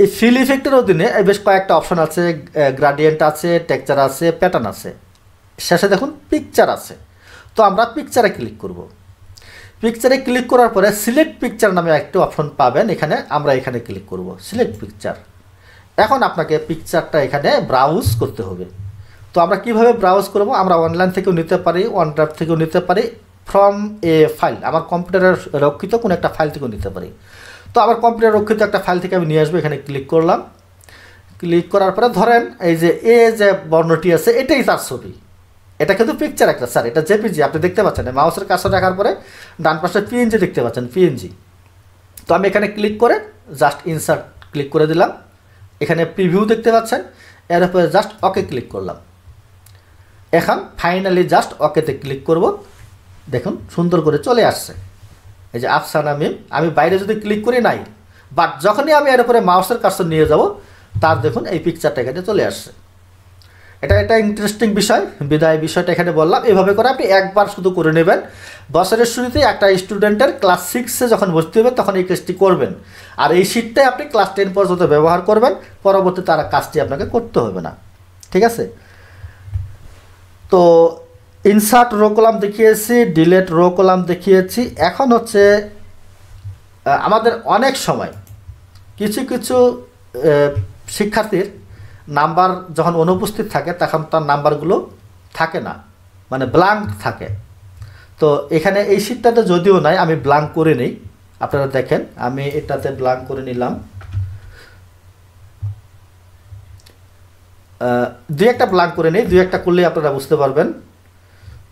এই ফিল ইফেক্টের অধীনে বেশ কয়েকটা অপশন আছে, গ্রাডিয়েন্ট আছে, টেক্সচার আছে, প্যাটার্ন আছে, শেষে দেখুন পিকচার আছে। তো আমরা পিকচারে ক্লিক করব। পিকচারে ক্লিক করার পরে সিলেক্ট পিকচার নামে একটা অপশন পাবেন, এখানে আমরা এখানে ক্লিক করব, সিলেক্ট পিকচার। এখন আপনাকে পিকচারটা এখানে ব্রাউজ করতে হবে। তো আমরা কিভাবে ব্রাউজ করব, আমরা অনলাইন থেকেও নিতে পারি, OneDrive থেকেও নিতে পারি, ফ্রম এ ফাইল, আমার কম্পিউটারের রক্ষিত কোনো একটা ফাইল থেকেও নিতে পারি। তো আমার কম্পিউটার রক্ষিত একটা ফাইল থেকে আমি নিয়ে আসবো, এখানে ক্লিক করলাম। ক্লিক করার পরে ধরেন এই যে যে বর্ণটি আছে এটাই তার ছবি, এটা কিন্তু পিকচার একটা স্যার, এটা জেপিজি আপনি দেখতে পাচ্ছেন, মাউসের কাছে রাখার পরে ডান পাশে পিএনজি দেখতে পাচ্ছেন, পিএনজি। তো আমি এখানে ক্লিক করে জাস্ট ইনসার্ট ক্লিক করে দিলাম, এখানে প্রিভিউ দেখতে পাচ্ছেন, এর উপরে জাস্ট ওকে ক্লিক করলাম। এখন ফাইনালি জাস্ট ওকেতে ক্লিক করব। দেখুন সুন্দর করে চলে আসছে এই যে আফসানা মিম। আমি বাইরে যদি ক্লিক করি নাই, বাট যখনই আমি এর উপরে মাউসের কার্সর নিয়ে যাব তার দেখুন এই পিকচারটা এখানে চলে আসছে। এটা ইন্টারেস্টিং বিষয়, বিদায় বিষয়টা এখানে বললাম। এভাবে করে আপনি একবার শুধু করে নেবেন, বছরের শুরুতে একটা স্টুডেন্টের ক্লাস 6-এ যখন ভর্তি হবে তখন এই কাজটি করবেন, আর এই শীটটাই আপনি ক্লাস 10 পর্যন্ত ব্যবহার করবেন, পরবর্তী তার কাজটি আপনাকে করতে হবে না, ঠিক আছে। তো ইনসার্ট রো কলাম দেখিয়েছি, ডিলেট রো কলাম দেখিয়েছি। এখন হচ্ছে আমাদের অনেক সময় কিছু কিছু শিক্ষার্থীর নাম্বার যখন অনুপস্থিত থাকে তখন তার নাম্বারগুলো থাকে না, মানে ব্ল্যাঙ্ক থাকে। তো এখানে এই শীটটাতে যদিও নাই, আমি ব্ল্যাঙ্ক করে নিই, আপনারা দেখেন আমি এটাতে ব্ল্যাঙ্ক করে নিলাম। দুই একটা ব্ল্যাঙ্ক করে নিই, দুই একটা করলেই আপনারা বুঝতে পারবেন।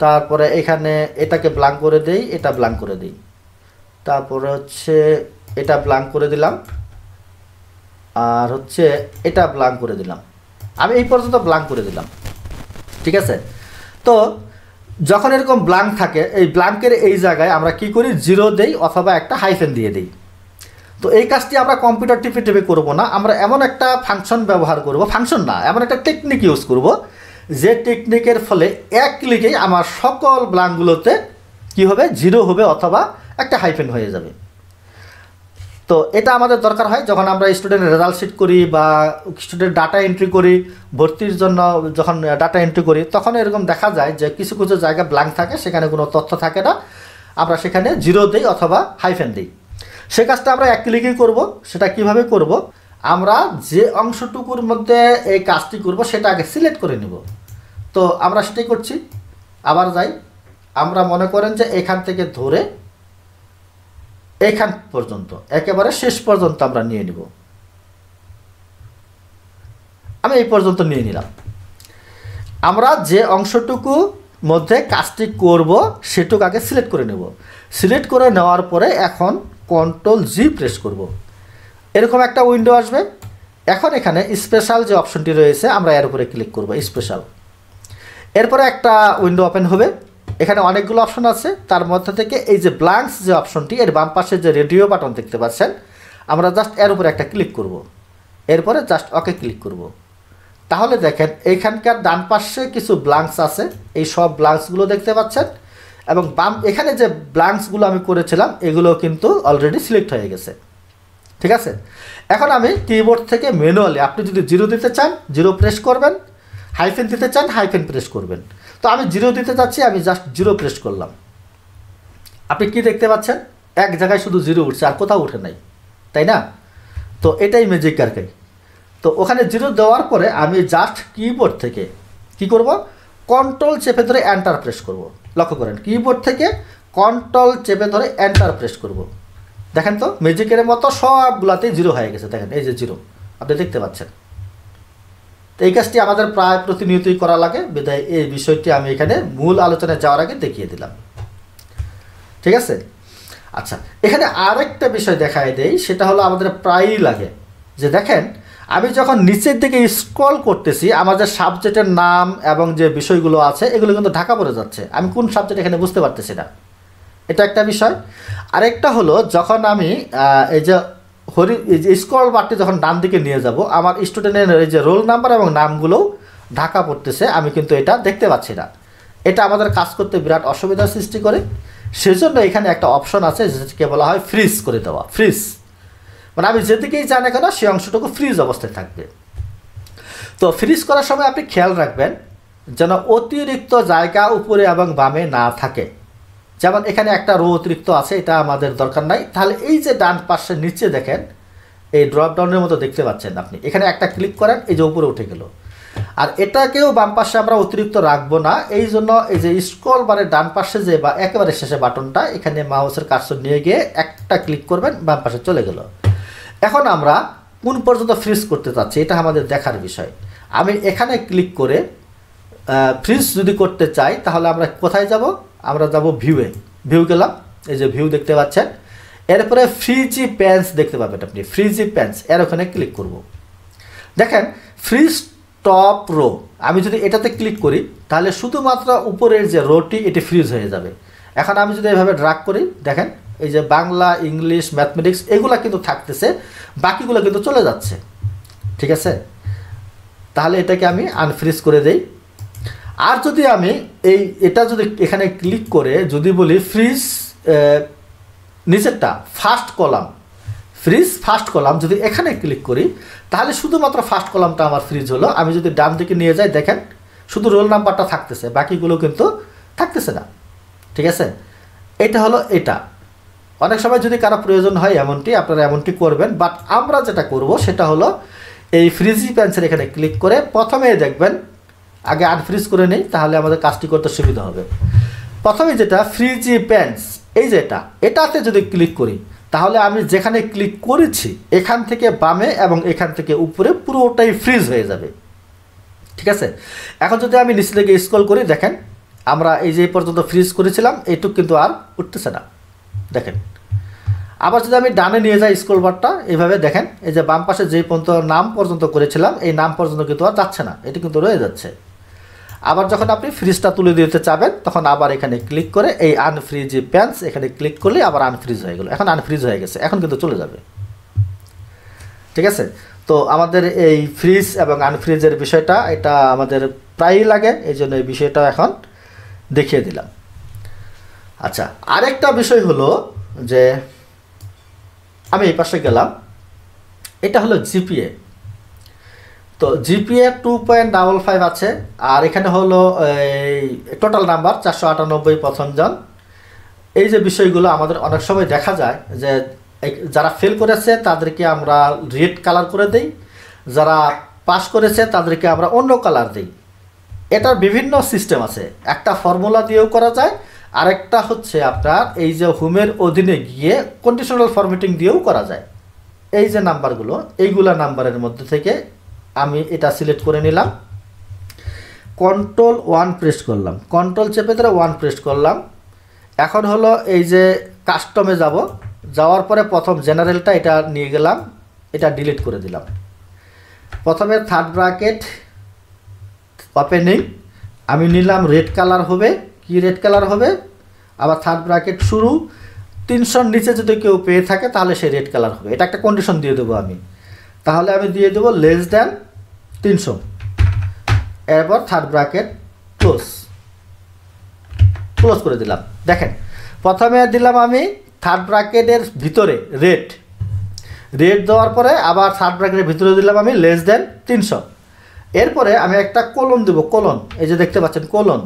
তারপরে এখানে এটাকে ব্ল্যাঙ্ক করে দেই, এটা ব্ল্যাঙ্ক করে দিই, তারপরে হচ্ছে এটা ব্ল্যাঙ্ক করে দিলাম, আর হচ্ছে এটা ব্ল্যাঙ্ক করে দিলাম। আমি এই পর্যন্ত ব্ল্যাঙ্ক করে দিলাম, ঠিক আছে। তো যখন এরকম ব্ল্যাঙ্ক থাকে, এই ব্ল্যাঙ্কের এই জায়গায় আমরা কি করি, জিরো দেই অথবা একটা হাইফেন দিয়ে দিই। তো এই কাজটি আমরা কম্পিউটার টিপে টিপে করবো না, আমরা এমন একটা ফাংশন ব্যবহার করব, ফাংশন না, এমন একটা টেকনিক ইউজ করব, যে টেকনিকের ফলে এক ক্লিকেই আমার সকল ব্ল্যাঙ্কগুলোতে কি হবে, জিরো হবে অথবা একটা হাইফেন হয়ে যাবে। তো এটা আমাদের দরকার হয় যখন আমরা স্টুডেন্টের রেজাল্ট শিট করি বা স্টুডেন্ট ডাটা এন্ট্রি করি, ভর্তির জন্য যখন ডাটা এন্ট্রি করি, তখন এরকম দেখা যায় যে কিছু কিছু জায়গা ব্ল্যাঙ্ক থাকে, সেখানে কোনো তথ্য থাকে না, আমরা সেখানে জিরো দিই অথবা হাইফেন দিই। সে কাজটা আমরা এক ক্লিকেই করব। সেটা কিভাবে করব, আমরা যে অংশটুকুর মধ্যে এই কাজটি করব সেটা আগে সিলেক্ট করে নিব। তো আমরা সেটাই করছি, আবার যাই, আমরা মনে করেন যে এখান থেকে ধরে এখান পর্যন্ত একেবারে শেষ পর্যন্ত আমরা নিয়ে নিব। আমি এই পর্যন্ত নিয়ে নিলাম। আমরা যে অংশটুকু মধ্যে কাজটি করব সেটুকু আগে সিলেক্ট করে নেব। সিলেক্ট করে নেওয়ার পরে এখন Ctrl+G প্রেস করব, এরকম একটা উইন্ডো আসবে। এখন এখানে স্পেশাল যে অপশনটি রয়েছে আমরা এর উপরে ক্লিক করব, স্পেশাল। এরপরে একটা উইন্ডো ওপেন হবে, এখানে অনেকগুলো অপশন আছে, তার মধ্যে থেকে এই যে ব্ল্যাঙ্কস যে অপশনটি, এর বাম পাশে যে রেডিও বাটন দেখতে পাচ্ছেন, আমরা জাস্ট এর উপরে একটা ক্লিক করব, এরপরে জাস্ট ওকে ক্লিক করব। তাহলে দেখেন এইখানকার ডান পাশে কিছু ব্লাঙ্কস আছে, এই সব ব্লাঙ্কসগুলো দেখতে পাচ্ছেন, এবং বাম এখানে যে ব্লাঙ্কসগুলো আমি করেছিলাম এগুলো কিন্তু অলরেডি সিলেক্ট হয়ে গেছে। ঠিক আছে, এখন আমি কিবোর্ড থেকে ম্যানুয়ালি, আপনি যদি 0 দিতে চান 0 প্রেস করবেন, হাইফেন দিতে চান হাইফেন প্রেস করবেন। তো আমি 0 দিতে চাচ্ছি, আমি জাস্ট 0 প্রেস করলাম। আপনি কি দেখতে পাচ্ছেন, এক জায়গায় শুধু 0 উঠছে, আর কোথাও উঠে নাই, তাই না? তো এটাই ম্যাজিক আর কি। তো ওখানে 0 দেওয়ার পরে আমি জাস্ট কিবোর্ড থেকে কি করব, কন্ট্রোল চেপে ধরে এন্টার প্রেস করব। লক্ষ্য করেন, কিবোর্ড থেকে কন্ট্রোল চেপে ধরে এন্টার প্রেস করব। দেখেন তো ম্যাজিকের মতো সবগুলাতেই 0 হয়ে গেছে। দেখেন এই যে 0 আপনি দেখতে পাচ্ছেন। তো এই কাজটি আমাদের প্রায় প্রতিনিয়তই করা লাগে, বিধায় এই বিষয়টি আমি এখানে মূল আলোচনায় যাওয়ার আগে দেখিয়ে দিলাম। ঠিক আছে, আচ্ছা এখানে আরেকটা বিষয় দেখায় দেই, সেটা হলো আমাদের প্রায়ই লাগে যে দেখেন আমি যখন নিচের দিকে স্ক্রল করতেছি আমার যে সাবজেক্টের নাম এবং যে বিষয়গুলো আছে এগুলো কিন্তু ঢাকা পড়ে যাচ্ছে, আমি কোন সাবজেক্ট এখানে বুঝতে পারতেছি না, এটা একটা বিষয়। আরেকটা হলো যখন আমি এই যে স্ক্রল বারটি যখন ডান দিকে নিয়ে যাব আমার স্টুডেন্টের এই যে রোল নাম্বার এবং নামগুলো ঢাকা পড়তেছে, আমি কিন্তু এটা দেখতে পাচ্ছি না। এটা আমাদের কাজ করতে বিরাট অসুবিধার সৃষ্টি করে। সেজন্য এখানে একটা অপশন আছে যেটাকে বলা হয় ফ্রিজ করে দেওয়া। ফ্রিজ মানে আমি যেদিকেই যাই না কেন সেই অংশটুকু ফ্রিজ অবস্থায় থাকবে। তো ফ্রিজ করার সময় আপনি খেয়াল রাখবেন যেন অতিরিক্ত জায়গা উপরে এবং বামে না থাকে। যেমন এখানে একটা রো অতিরিক্ত আছে, এটা আমাদের দরকার নাই। তাহলে এই যে ডান পাশে নিচে দেখেন এই ড্রপ ডাউনের মতো দেখতে পাচ্ছেন আপনি, এখানে একটা ক্লিক করেন, এই যে উপরে উঠে গেল। আর এটাকেও বাম পাশে আমরা অতিরিক্ত রাখবো না, এই জন্য এই যে স্ক্রল বারের ডান পাশে যে বা একেবারে শেষে বাটনটা, এখানে মাউসের কার্সর নিয়ে গিয়ে একটা ক্লিক করবেন, বাম পাশে চলে গেল। এখন আমরা কোন পর্যন্ত ফ্রিজ করতে চাচ্ছি এটা আমাদের দেখার বিষয়। আমি এখানে ক্লিক করে ফ্রিজ যদি করতে চাই তাহলে আমরা কোথায় যাব, আমরা যাব ভিউয়ে। ভিউ গেলাম, এই যে ভিউ দেখতে পাচ্ছেন। এরপরে ফ্রিজি প্যান্স দেখতে পাবেন আপনি, ফ্রিজি প্যান্স এর ওখানে ক্লিক করব। দেখেন ফ্রিজ টপ রো, আমি যদি এটাতে ক্লিক করি তাহলে শুধুমাত্র উপরের যে রোটি এটি ফ্রিজ হয়ে যাবে। এখন আমি যদি এভাবে ড্রাগ করি দেখেন এই যে বাংলা, ইংলিশ, ম্যাথমেটিক্স এগুলো কিন্তু থাকতেছে, বাকিগুলো কিন্তু চলে যাচ্ছে। ঠিক আছে, তাহলে এটাকে আমি আনফ্রিজ করে দেই। আর যদি আমি এটা যদি এখানে ক্লিক করে যদি বলি ফ্রিজ নিচেরটা first column, fridge first column, যদি এখানে ক্লিক করি তাহলে শুধুমাত্র ফার্স্ট কলামটা আমার ফ্রিজ হলো। আমি যদি ডান দিকে নিয়ে যাই দেখেন শুধু রোল নাম্বারটা থাকতেছে, বাকিগুলো কিন্তু থাকতেছে না। ঠিক আছে, এটা হলো এটা। অনেক সময় যদি কারো প্রয়োজন হয় এমনটি, আপনারা এমনটি করবেন। বাট আমরা যেটা করব সেটা হলো এই ফ্রিজি প্যান্সের এখানে ক্লিক করে প্রথমে দেখবেন, আগে আনফ্রিজ করে নেই তাহলে আমাদের কাজটি করতে সুবিধা হবে। প্রথমে যেটা ফ্রিজি প্যান্স, এই যে এটাতে যদি ক্লিক করি তাহলে আমি যেখানে ক্লিক করেছি এখান থেকে বামে এবং এখান থেকে উপরে পুরোটাই ফ্রিজ হয়ে যাবে। ঠিক আছে, এখন যদি আমি নিচে থেকে স্ক্রল করি দেখেন আমরা এই যে পর্যন্ত ফ্রিজ করেছিলাম এইটুকু কিন্তু আর উঠতেছে না। দেখেন আবার যদি আমি ডানে নিয়ে যাই স্ক্রল বারটা এইভাবে দেখেন এই যে বাম পাশে যে পর্যন্ত নাম পর্যন্ত করেছিলাম এই নাম পর্যন্ত কিন্তু আর যাচ্ছে না, এটি কিন্তু রয়ে যাচ্ছে। আবার যখন আপনি ফ্রিজটা তুলে দিতে চাবেন তখন আবার এখানে ক্লিক করে এই আনফ্রিজ প্যান্স এখানে ক্লিক করলে আবার আনফ্রিজ হয়ে গেল। এখন আনফ্রিজ হয়ে গেছে, এখন কিন্তু চলে যাবে। ঠিক আছে, তো আমাদের এই ফ্রিজ এবং আনফ্রিজের বিষয়টা এটা আমাদের প্রায়ই লাগে, এই জন্য এই বিষয়টা এখন দেখিয়ে দিলাম। আচ্ছা, আরেকটা বিষয় হলো যে আমি এই পাশে গেলাম, এটা হলো জিপিএ। তো জিপিএ 2.55 আছে, আর এখানে হলো এই টোটাল নাম্বার 498 প্রথম জন। এই যে বিষয়গুলো আমাদের অনেক সময় দেখা যায় যে যারা ফেল করেছে তাদেরকে আমরা রেড কালার করে দেই, যারা পাস করেছে তাদেরকে আমরা অন্য কালার দিই। এটার বিভিন্ন সিস্টেম আছে, একটা ফর্মুলা দিয়েও করা যায়, আরেকটা হচ্ছে আপনার এই যে হোমের অধীনে গিয়ে কন্ডিশনাল ফরম্যাটিং দিয়েও করা যায়। এই যে নাম্বারগুলো, এইগুলা নাম্বারের মধ্যে থেকে আমি এটা সিলেক্ট করে নিলাম, কন্ট্রোল 1 প্রেস করলাম, কন্ট্রোল চেপে ধরে 1 প্রেস করলাম। এখন হলো এই যে কাস্টমে যাব, যাওয়ার পরে প্রথম জেনারেলটা এটা নিয়ে গেলাম, এটা ডিলিট করে দিলাম। প্রথমে থার্ড ব্র্যাকেট ওপেনিং আমি নিলাম রেড কালার হবে, কি রেড কালার হবে, আবার থার্ড ব্র্যাকেট শুরু 300 নিচে যদি কেউ পেয়ে থাকে তাহলে সে রেড কালার হবে। এটা একটা কন্ডিশন দিয়ে দেবো আমি, তাহলে আমি দিয়ে দেবো লেস দ্যান 300। এরপর থার্ড ব্র্যাকেট ক্লোজ ক্লোজ করে দিলাম। দেখেন প্রথমে দিলাম আমি থার্ড ব্র্যাকেটের ভিতরে রেট দেওয়ার পরে আবার থার্ড ব্র্যাকেটের ভিতরে দিলাম আমি লেস দেন 300। এরপরে আমি একটা কোলন দেব, কোলন, এই যে দেখতে পাচ্ছেন কোলন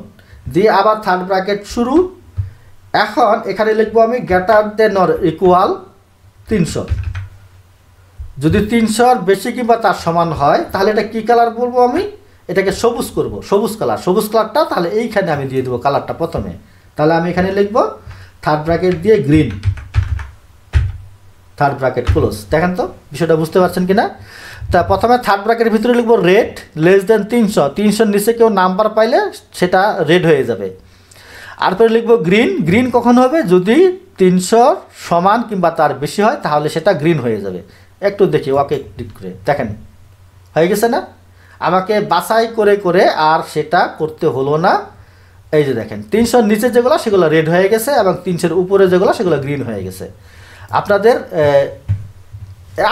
দিয়ে আবার থার্ড ব্র্যাকেট শুরু। এখন এখানে লিখবো আমি গ্রেটার দেন অর ইকুয়াল 300। যদি 300-র বেশি কিংবা তার সমান হয় তাহলে এটা কি কালার বলবো আমি, এটাকে সবুজ করব, সবুজ কালার। সবুজ কালারটা তাহলে এইখানে আমি দিয়ে দেবো কালারটা প্রথমে। তাহলে আমি এখানে লিখবো থার্ড ব্র্যাকেট দিয়ে গ্রিন, থার্ড ব্র্যাকেট ক্লোজ। দেখেন তো বিষয়টা বুঝতে পারছেন কিনা। তা প্রথমে থার্ড ব্র্যাকেটের ভিতরে লিখবো রেট লেস দেন 300, 300-র নিচে কেউ নাম্বার পাইলে সেটা রেড হয়ে যাবে। তারপরে লিখবো গ্রিন, গ্রিন কখন হবে, যদি 300 সমান কিংবা তার বেশি হয় তাহলে সেটা গ্রিন হয়ে যাবে। একটু দেখি ওকে ক্লিক করে, দেখেন হয়ে গেছে না। আমাকে বাছাই করে করে আর সেটা করতে হলো না। এই যে দেখেন 300-র নিচে যেগুলো সেগুলো রেড হয়ে গেছে এবং 300-র উপরে যেগুলো সেগুলো গ্রিন হয়ে গেছে। আপনাদের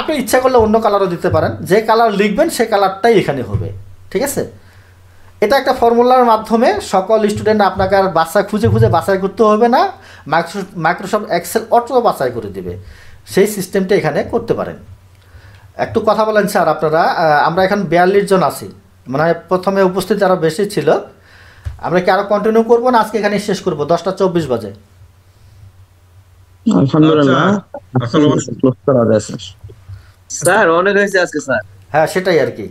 আপনি ইচ্ছা করলে অন্য কালারও দিতে পারেন, যে কালার লিখবেন সেই কালারটাই এখানে হবে, ঠিক আছে। এটা একটা ফর্মুলার মাধ্যমে সকল স্টুডেন্ট আপনাকে আর খুঁজে খুঁজে বাছাই করতে হবে না, মাইক্রোসফট এক্সেল অটো বাছাই করে দেবে। সেই সিস্টেমটা এখানে করতে পারেন। একটু কথা বলেন স্যার আপনারা, আমরা এখন 42 জন আছি, মানে হয় প্রথমে উপস্থিত আরও বেশি ছিল। আমরা কি আরও কন্টিনিউ করবো না আজকে এখানে শেষ করবো? 10:24 বাজে। আলহামদুলিল্লাহ আসসালামু আলাইকুম স্যার অনেক হয়েছে আজকে স্যার। হ্যাঁ সেটাই আর কি।